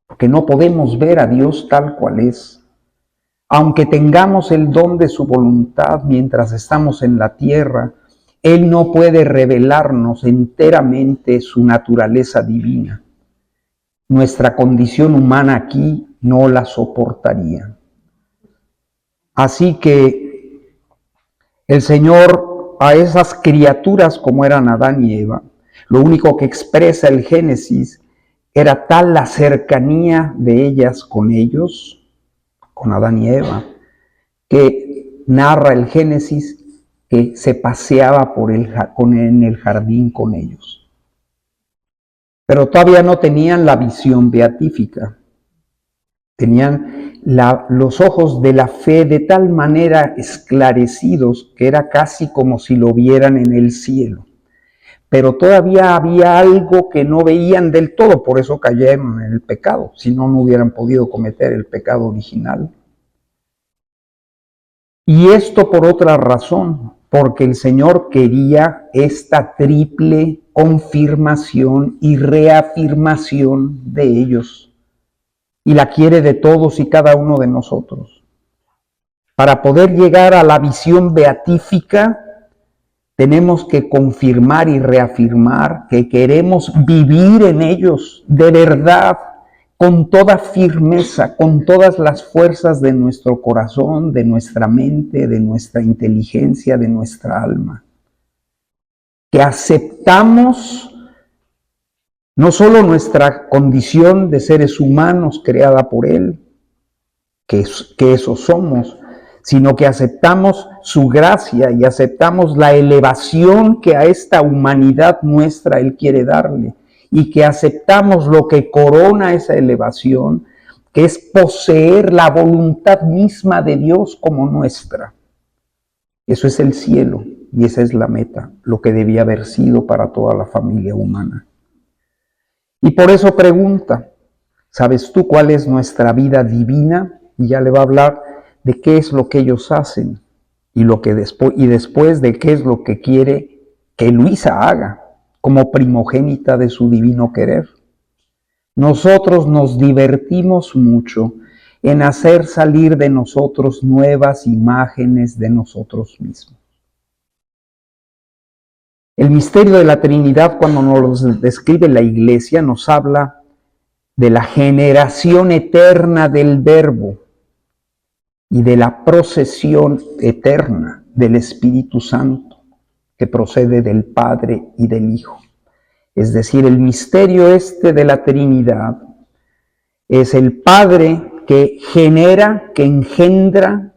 porque no podemos ver a Dios tal cual es. Aunque tengamos el don de su voluntad mientras estamos en la tierra, Él no puede revelarnos enteramente su naturaleza divina. Nuestra condición humana aquí no la soportaría. Así que el Señor a esas criaturas como eran Adán y Eva, lo único que expresa el Génesis era tal la cercanía de ellas con ellos, con Adán y Eva, que narra el Génesis que se paseaba en el jardín con ellos. Pero todavía no tenían la visión beatífica. Tenían los ojos de la fe de tal manera esclarecidos que era casi como si lo vieran en el cielo. Pero todavía había algo que no veían del todo, por eso cayeron en el pecado. Si no, no hubieran podido cometer el pecado original. Y esto por otra razón, porque el Señor quería esta triple confirmación y reafirmación de ellos, y la quiere de todos y cada uno de nosotros. Para poder llegar a la visión beatífica, tenemos que confirmar y reafirmar que queremos vivir en ellos de verdad, con toda firmeza, con todas las fuerzas de nuestro corazón, de nuestra mente, de nuestra inteligencia, de nuestra alma. Que aceptamos no solo nuestra condición de seres humanos creada por Él, que eso somos, sino que aceptamos su gracia y aceptamos la elevación que a esta humanidad nuestra Él quiere darle, y que aceptamos lo que corona esa elevación, que es poseer la voluntad misma de Dios como nuestra. Eso es el cielo y esa es la meta, lo que debía haber sido para toda la familia humana. Y por eso pregunta, ¿sabes tú cuál es nuestra vida divina? Y ya le va a hablar de qué es lo que ellos hacen y después de qué es lo que quiere que Luisa haga como primogénita de su divino querer. Nosotros nos divertimos mucho en hacer salir de nosotros nuevas imágenes de nosotros mismos. El misterio de la Trinidad, cuando nos lo describe la Iglesia, nos habla de la generación eterna del Verbo y de la procesión eterna del Espíritu Santo, que procede del Padre y del Hijo. Es decir, el misterio de la Trinidad es el Padre que genera, que engendra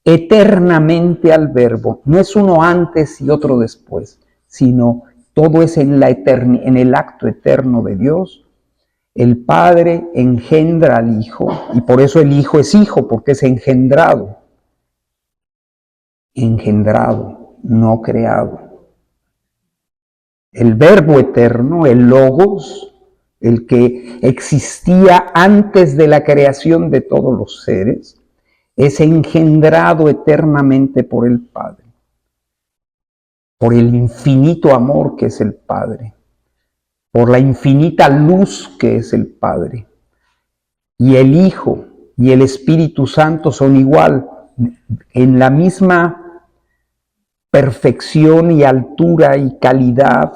eternamente al Verbo. No es uno antes y otro después, sino todo es en el acto eterno de Dios. El Padre engendra al Hijo, y por eso el Hijo es Hijo, porque es engendrado. Engendrado, no creado. El Verbo eterno, el Logos, el que existía antes de la creación de todos los seres, es engendrado eternamente por el Padre, por el infinito amor que es el Padre, por la infinita luz que es el Padre. Y el Hijo y el Espíritu Santo son igual, en la misma perfección y altura y calidad.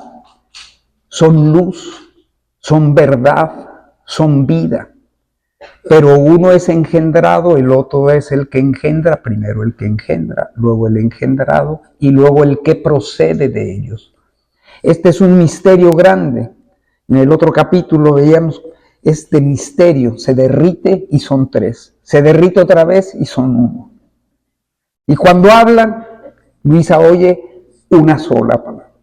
Son luz, son verdad, son vida. Pero uno es engendrado, el otro es el que engendra, primero el que engendra, luego el engendrado y luego el que procede de ellos. Este es un misterio grande. En el otro capítulo veíamos este misterio, se derrite y son tres, se derrite otra vez y son uno. Y cuando hablan, Luisa oye una sola palabra.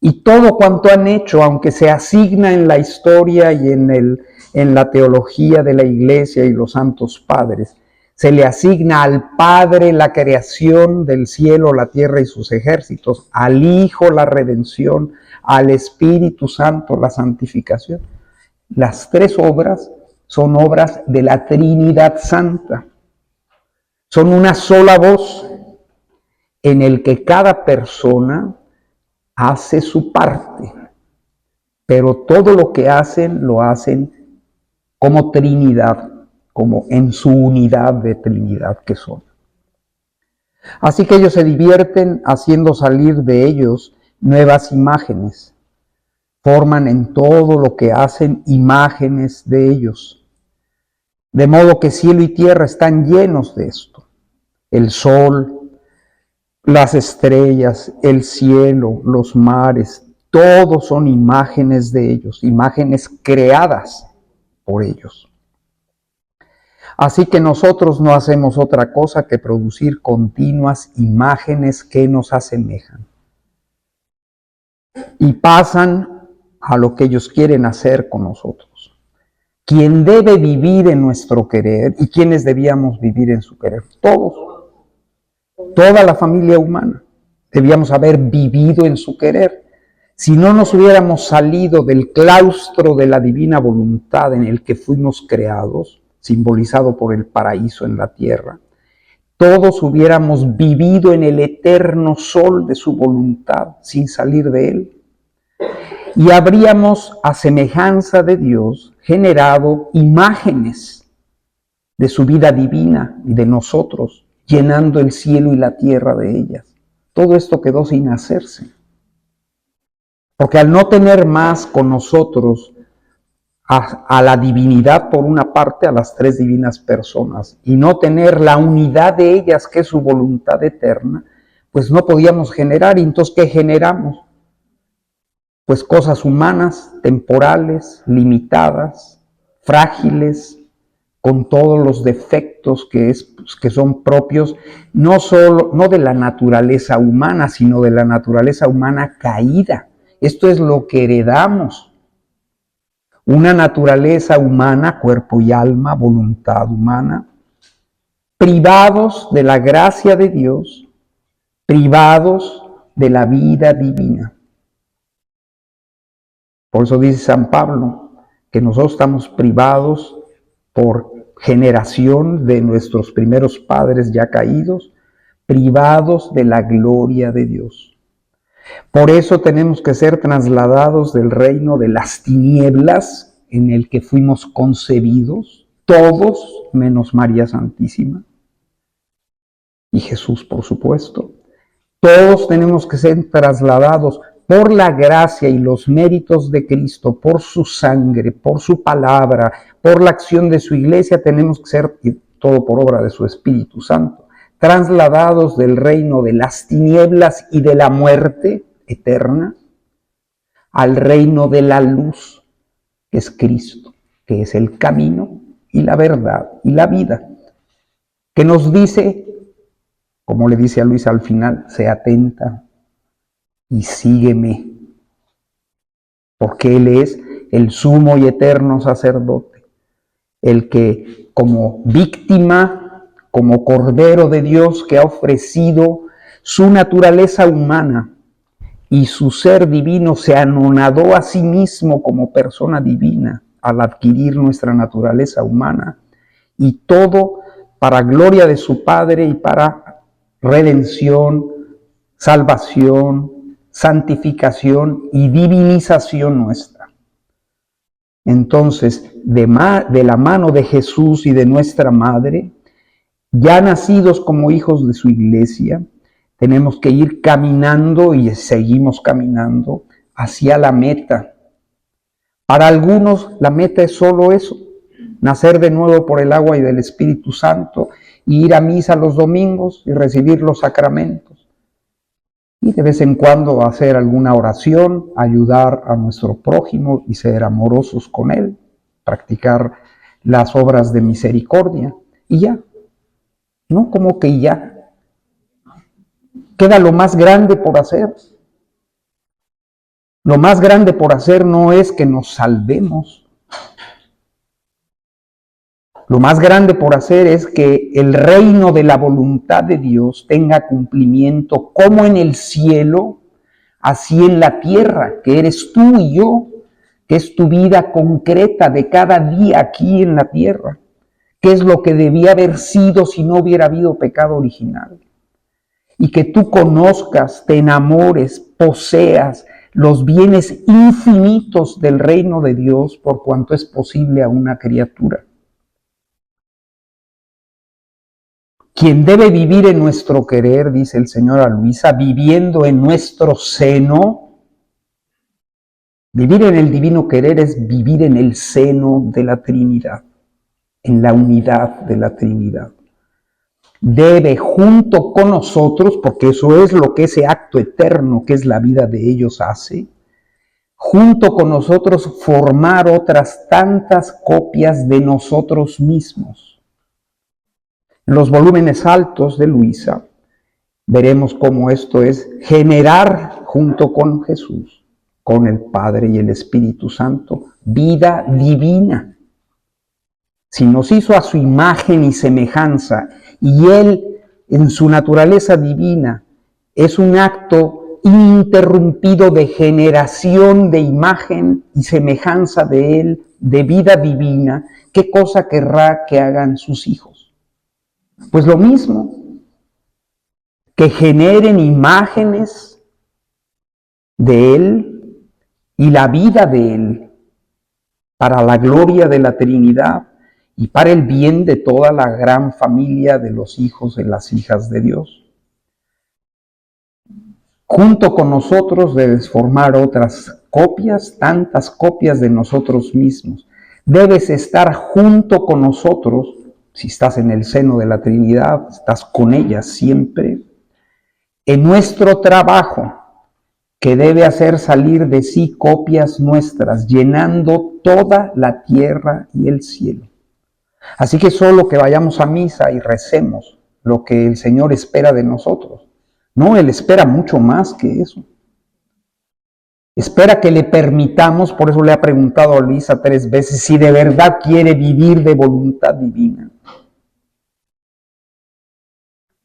Y todo cuanto han hecho, aunque se asigna en la historia y en la teología de la Iglesia y los santos padres, se le asigna al Padre la creación del cielo, la tierra y sus ejércitos, al Hijo la redención, al Espíritu Santo la santificación. Las tres obras son obras de la Trinidad Santa. Son una sola voz en el que cada persona hace su parte, pero todo lo que hacen, lo hacen como Trinidad, como en su unidad de Trinidad que son. Así que ellos se divierten haciendo salir de ellos nuevas imágenes, forman en todo lo que hacen imágenes de ellos, de modo que cielo y tierra están llenos de esto. El sol, las estrellas, el cielo, los mares, todos son imágenes de ellos, imágenes creadas por ellos. Así que nosotros no hacemos otra cosa que producir continuas imágenes que nos asemejan. Y pasan a lo que ellos quieren hacer con nosotros. ¿Quién debe vivir en nuestro querer y quiénes debíamos vivir en su querer? Todos. Toda la familia humana debíamos haber vivido en su querer. Si no nos hubiéramos salido del claustro de la divina voluntad en el que fuimos creados, simbolizado por el paraíso en la tierra, todos hubiéramos vivido en el eterno sol de su voluntad sin salir de él. Y habríamos, a semejanza de Dios, generado imágenes de su vida divina y de nosotros, llenando el cielo y la tierra de ellas. Todo esto quedó sin hacerse. Porque al no tener más con nosotros a la divinidad por una parte, a las tres divinas personas, y no tener la unidad de ellas, que es su voluntad eterna, pues no podíamos generar. Y entonces, ¿qué generamos? Pues cosas humanas, temporales, limitadas, frágiles, con todos los defectos que son propios no de la naturaleza humana, sino de la naturaleza humana caída. Esto es lo que heredamos. Una naturaleza humana, cuerpo y alma, voluntad humana, privados de la gracia de Dios, privados de la vida divina. Por eso dice San Pablo que nosotros estamos privados por generación de nuestros primeros padres ya caídos, privados de la gloria de Dios. Por eso tenemos que ser trasladados del reino de las tinieblas en el que fuimos concebidos, todos menos María Santísima y Jesús, por supuesto. Todos tenemos que ser trasladados por la gracia y los méritos de Cristo, por su sangre, por su palabra, por la acción de su iglesia, tenemos que ser, todo por obra de su Espíritu Santo, trasladados del reino de las tinieblas y de la muerte eterna al reino de la luz, que es Cristo, que es el camino y la verdad y la vida, que nos dice, como le dice a Luisa al final, sé atenta y sígueme, porque Él es el sumo y eterno sacerdote, el que como víctima, como Cordero de Dios que ha ofrecido su naturaleza humana y su ser divino, se anonadó a sí mismo como persona divina al adquirir nuestra naturaleza humana, y todo para gloria de su Padre y para redención, salvación, santificación y divinización nuestra. Entonces, de la mano de Jesús y de nuestra Madre, ya nacidos como hijos de su iglesia, tenemos que ir caminando y seguimos caminando hacia la meta. Para algunos la meta es solo eso, nacer de nuevo por el agua y del Espíritu Santo, y ir a misa los domingos y recibir los sacramentos. Y de vez en cuando hacer alguna oración, ayudar a nuestro prójimo y ser amorosos con él, practicar las obras de misericordia, y ya. No como que ya. Queda lo más grande por hacer. Lo más grande por hacer no es que nos salvemos. Lo más grande por hacer es que el reino de la voluntad de Dios tenga cumplimiento como en el cielo, así en la tierra, que eres tú y yo, que es tu vida concreta de cada día aquí en la tierra, que es lo que debía haber sido si no hubiera habido pecado original. Y que tú conozcas, te enamores, poseas los bienes infinitos del reino de Dios por cuanto es posible a una criatura. Quien debe vivir en nuestro querer, dice el Señor a Luisa, viviendo en nuestro seno. Vivir en el divino querer es vivir en el seno de la Trinidad, en la unidad de la Trinidad. Debe junto con nosotros, porque eso es lo que ese acto eterno que es la vida de ellos hace, junto con nosotros formar otras tantas copias de nosotros mismos. En los volúmenes altos de Luisa veremos cómo esto es generar junto con Jesús, con el Padre y el Espíritu Santo, vida divina. Si nos hizo a su imagen y semejanza, y Él en su naturaleza divina es un acto ininterrumpido de generación de imagen y semejanza de Él, de vida divina, ¿qué cosa querrá que hagan sus hijos? Pues lo mismo, que generen imágenes de Él y la vida de Él para la gloria de la Trinidad y para el bien de toda la gran familia de los hijos y las hijas de Dios. Junto con nosotros debes formar otras copias, tantas copias de nosotros mismos. Debes estar junto con nosotros, si estás en el seno de la Trinidad, estás con ella siempre, en nuestro trabajo, que debe hacer salir de sí copias nuestras, llenando toda la tierra y el cielo. Así que solo que vayamos a misa y recemos lo que el Señor espera de nosotros. No, Él espera mucho más que eso. Espera que le permitamos, por eso le ha preguntado a Luisa 3 veces, si de verdad quiere vivir de voluntad divina.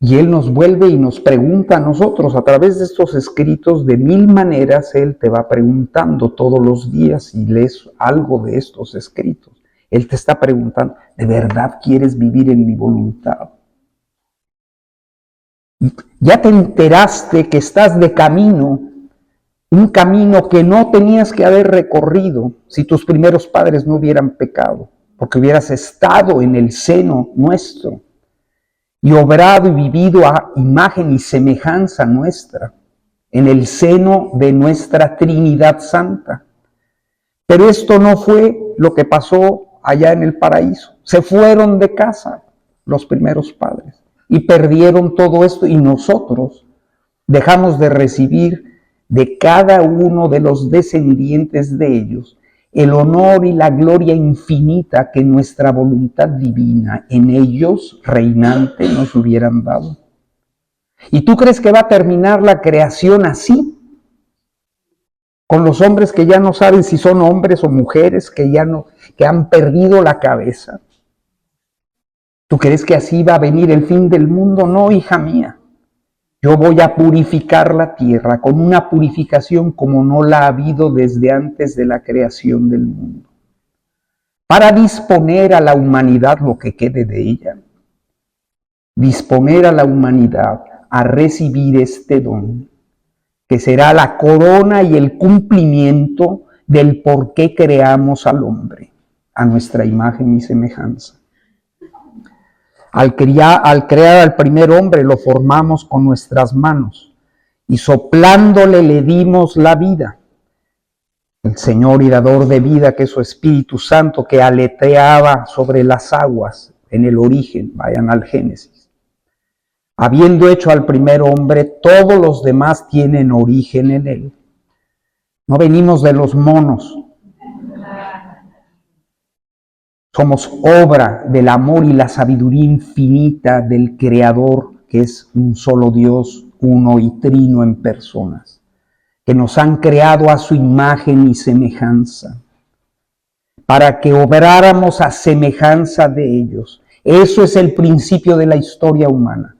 Y Él nos vuelve y nos pregunta a nosotros, a través de estos escritos, de 1000 maneras, Él te va preguntando todos los días y lees algo de estos escritos. Él te está preguntando, ¿de verdad quieres vivir en mi voluntad? Ya te enteraste que estás de camino, un camino que no tenías que haber recorrido si tus primeros padres no hubieran pecado, porque hubieras estado en el seno nuestro y obrado y vivido a imagen y semejanza nuestra, en el seno de nuestra Trinidad Santa. Pero esto no fue lo que pasó allá en el paraíso. Se fueron de casa los primeros padres y perdieron todo esto, y nosotros dejamos de recibir de cada uno de los descendientes de ellos el honor y la gloria infinita que nuestra voluntad divina en ellos reinante nos hubieran dado. ¿Y tú crees que va a terminar la creación así? Con los hombres que ya no saben si son hombres o mujeres, que han perdido la cabeza. ¿Tú crees que así va a venir el fin del mundo? No, hija mía. Yo voy a purificar la tierra con una purificación como no la ha habido desde antes de la creación del mundo, para disponer a la humanidad lo que quede de ella. Disponer a la humanidad a recibir este don, que será la corona y el cumplimiento del por qué creamos al hombre, a nuestra imagen y semejanza. Al crear al primer hombre lo formamos con nuestras manos y soplándole le dimos la vida. el Señor y dador de vida, que es su Espíritu Santo, que aleteaba sobre las aguas en el origen, vayan al Génesis. Habiendo hecho al primer hombre, todos los demás tienen origen en él. No venimos de los monos. Somos obra del amor y la sabiduría infinita del Creador, que es un solo Dios, uno y trino en personas, que nos han creado a su imagen y semejanza, para que obráramos a semejanza de ellos. Eso es el principio de la historia humana.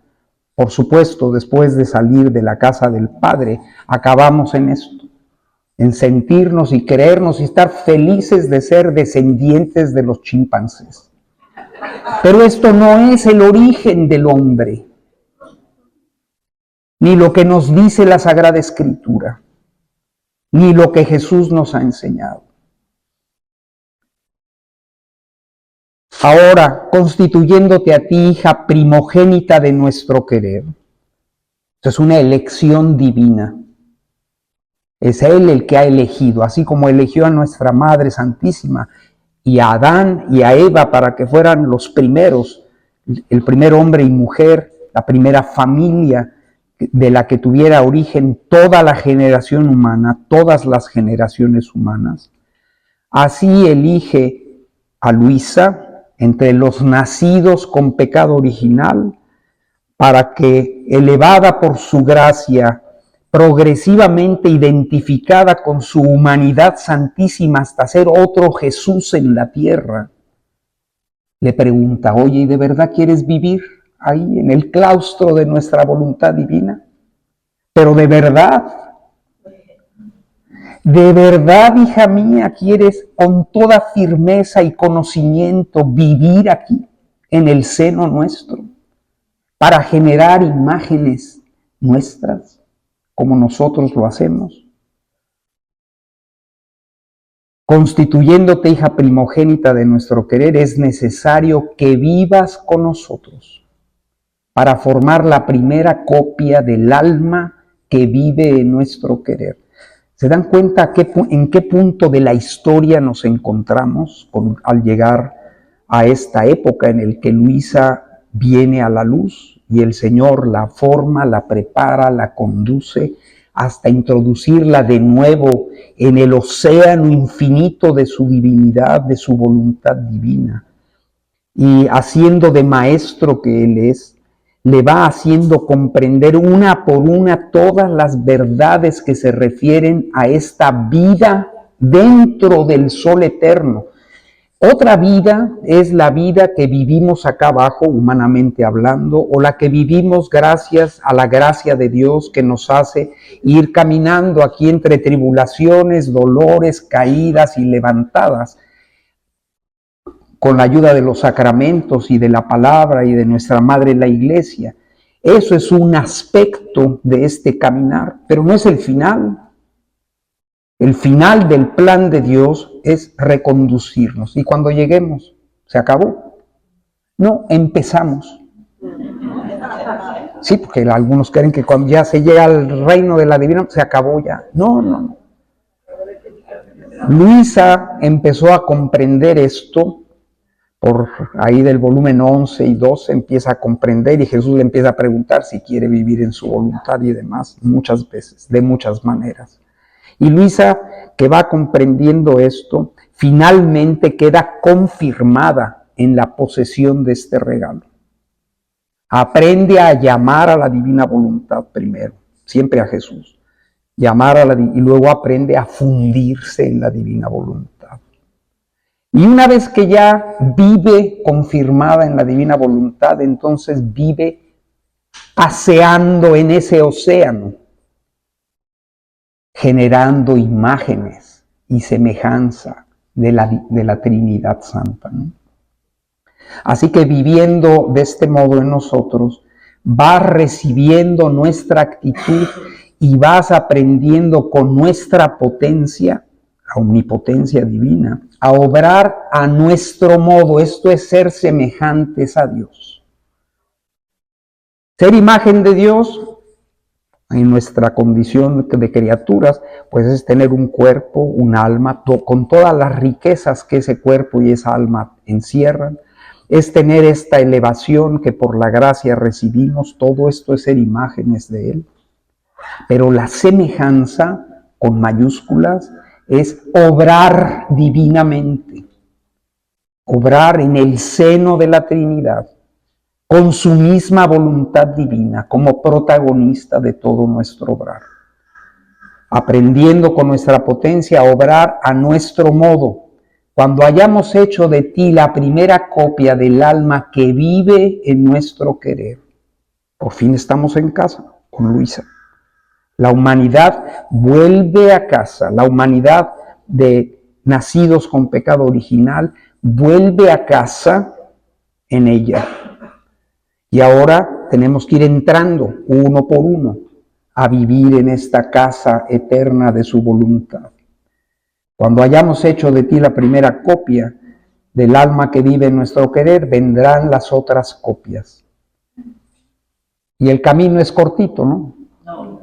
Por supuesto, después de salir de la casa del Padre, acabamos en esto, en sentirnos y creernos y estar felices de ser descendientes de los chimpancés. Pero esto no es el origen del hombre, ni lo que nos dice la Sagrada Escritura, ni lo que Jesús nos ha enseñado. Ahora, constituyéndote a ti, hija primogénita de nuestro querer, esto es una elección divina. Es Él el que ha elegido, así como eligió a nuestra Madre Santísima y a Adán y a Eva para que fueran los primeros, el primer hombre y mujer, la primera familia de la que tuviera origen toda la generación humana, todas las generaciones humanas. Así elige a Luisa entre los nacidos con pecado original, para que, elevada por su gracia, progresivamente identificada con su humanidad santísima hasta ser otro Jesús en la tierra, le pregunta: oye, ¿y de verdad quieres vivir ahí en el claustro de nuestra voluntad divina? Pero de verdad, hija mía, quieres con toda firmeza y conocimiento vivir aquí en el seno nuestro para generar imágenes nuestras, como nosotros lo hacemos. Constituyéndote hija primogénita de nuestro querer, es necesario que vivas con nosotros para formar la primera copia del alma que vive en nuestro querer. ¿Se dan cuenta en qué punto de la historia nos encontramos al llegar a esta época en el que Luisa viene a la luz y el Señor la forma, la prepara, la conduce hasta introducirla de nuevo en el océano infinito de su divinidad, de su voluntad divina? Y haciendo de maestro que Él es, le va haciendo comprender una por una todas las verdades que se refieren a esta vida dentro del sol eterno. Otra vida es la vida que vivimos acá abajo, humanamente hablando, o la que vivimos gracias a la gracia de Dios que nos hace ir caminando aquí entre tribulaciones, dolores, caídas y levantadas, con la ayuda de los sacramentos y de la palabra y de nuestra Madre la Iglesia. Eso es un aspecto de este caminar, pero no es el final. El final del plan de Dios es reconducirnos. Y cuando lleguemos, ¿se acabó? No, empezamos. Sí, porque algunos creen que cuando ya se llega al reino de la divina, se acabó ya. No. Luisa empezó a comprender esto. Por ahí del volumen 11 y 12 empieza a comprender y Jesús le empieza a preguntar si quiere vivir en su voluntad y demás, muchas veces, de muchas maneras. Y Luisa, que va comprendiendo esto, finalmente queda confirmada en la posesión de este regalo. Aprende a llamar a la divina voluntad primero, siempre a Jesús, y luego aprende a fundirse en la divina voluntad. Y una vez que ya vive confirmada en la divina voluntad, entonces vive paseando en ese océano, generando imágenes y semejanza de la Trinidad Santa, ¿no? Así que viviendo de este modo en nosotros, vas recibiendo nuestra actitud y vas aprendiendo con nuestra potencia, la omnipotencia divina, a obrar a nuestro modo. Esto es ser semejantes a Dios. Ser imagen de Dios en nuestra condición de criaturas, pues es tener un cuerpo, un alma, con todas las riquezas que ese cuerpo y esa alma encierran. Es tener esta elevación que por la gracia recibimos. Todo esto es ser imágenes de Él. Pero la semejanza, con mayúsculas, es obrar divinamente. Obrar en el seno de la Trinidad, con su misma voluntad divina, como protagonista de todo nuestro obrar. Aprendiendo con nuestra potencia a obrar a nuestro modo. Cuando hayamos hecho de ti la primera copia del alma que vive en nuestro querer. Por fin estamos en casa con Luisa. La humanidad vuelve a casa. La humanidad de nacidos con pecado original vuelve a casa en ella. Y ahora tenemos que ir entrando uno por uno a vivir en esta casa eterna de su voluntad. Cuando hayamos hecho de ti la primera copia del alma que vive en nuestro querer, vendrán las otras copias. Y el camino es cortito, ¿no? No.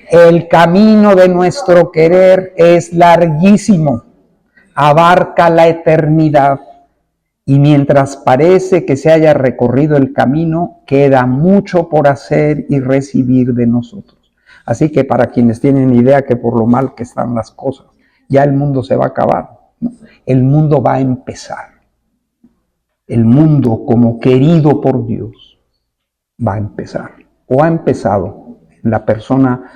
El camino de nuestro querer es larguísimo, abarca la eternidad. Y mientras parece que se haya recorrido el camino, queda mucho por hacer y recibir de nosotros. Así que para quienes tienen idea que por lo mal que están las cosas, ya el mundo se va a acabar, ¿no? El mundo va a empezar. El mundo como querido por Dios va a empezar. O ha empezado en la persona,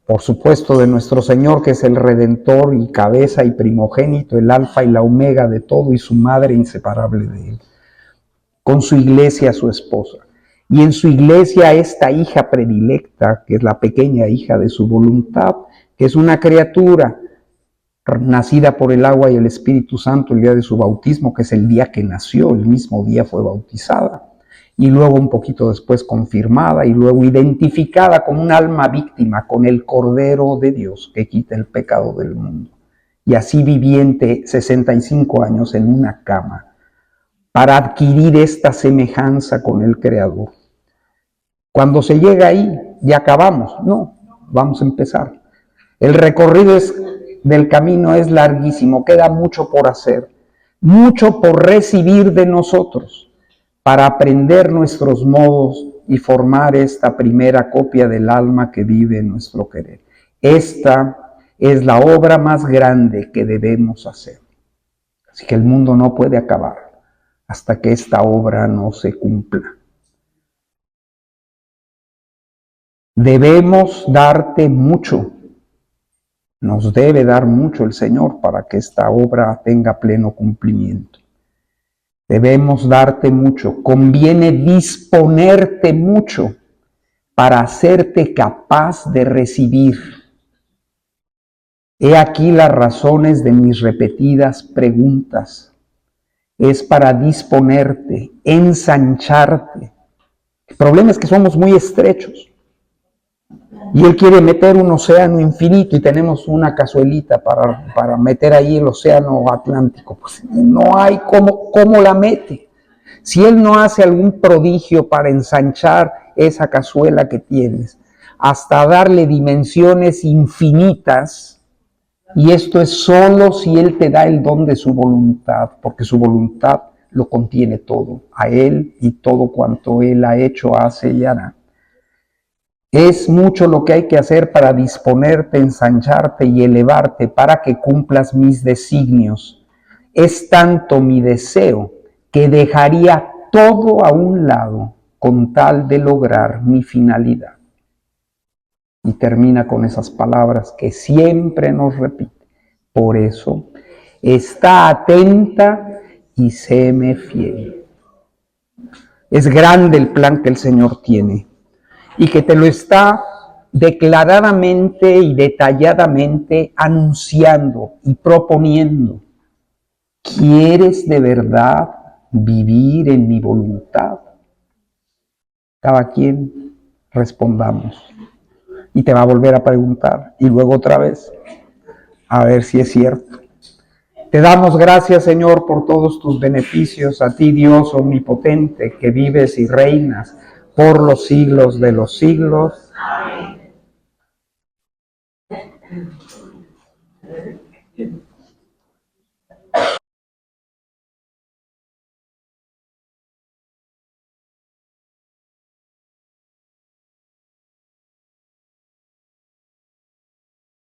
por supuesto, de nuestro Señor, que es el Redentor y cabeza y primogénito, el alfa y la omega de todo y su madre inseparable de Él. Con su iglesia, su esposa. Y en su iglesia esta hija predilecta, que es la pequeña hija de su voluntad, que es una criatura nacida por el agua y el Espíritu Santo el día de su bautismo, que es el día que nació, el mismo día fue bautizada. Y luego un poquito después confirmada y luego identificada como un alma víctima con el Cordero de Dios que quita el pecado del mundo. Y así viviente 65 años en una cama para adquirir esta semejanza con el Creador. Cuando se llega ahí, ya acabamos. No, vamos a empezar. El recorrido del camino es larguísimo, queda mucho por hacer, mucho por recibir de nosotros, para aprender nuestros modos y formar esta primera copia del alma que vive en nuestro querer. Esta es la obra más grande que debemos hacer. Así que el mundo no puede acabar hasta que esta obra no se cumpla. Debemos darte mucho. Nos debe dar mucho el Señor para que esta obra tenga pleno cumplimiento. Debemos darte mucho. Conviene disponerte mucho para hacerte capaz de recibir. He aquí las razones de mis repetidas preguntas. Es para disponerte, ensancharte. El problema es que somos muy estrechos. Y Él quiere meter un océano infinito y tenemos una cazuelita para meter ahí el océano Atlántico. Pues no hay cómo la mete. Si Él no hace algún prodigio para ensanchar esa cazuela que tienes, hasta darle dimensiones infinitas, y esto es solo si Él te da el don de su voluntad, porque su voluntad lo contiene todo, a Él y todo cuanto Él ha hecho, hace y hará. Es mucho lo que hay que hacer para disponerte, ensancharte y elevarte para que cumplas mis designios. Es tanto mi deseo que dejaría todo a un lado con tal de lograr mi finalidad. Y termina con esas palabras que siempre nos repite. Por eso, está atenta y séme fiel. Es grande el plan que el Señor tiene y que te lo está declaradamente y detalladamente anunciando y proponiendo. ¿Quieres de verdad vivir en mi voluntad? Cada quien respondamos. Y te va a volver a preguntar, y luego otra vez, a ver si es cierto. Te damos gracias, Señor, por todos tus beneficios, a ti, Dios omnipotente, que vives y reinas por los siglos de los siglos. Amén.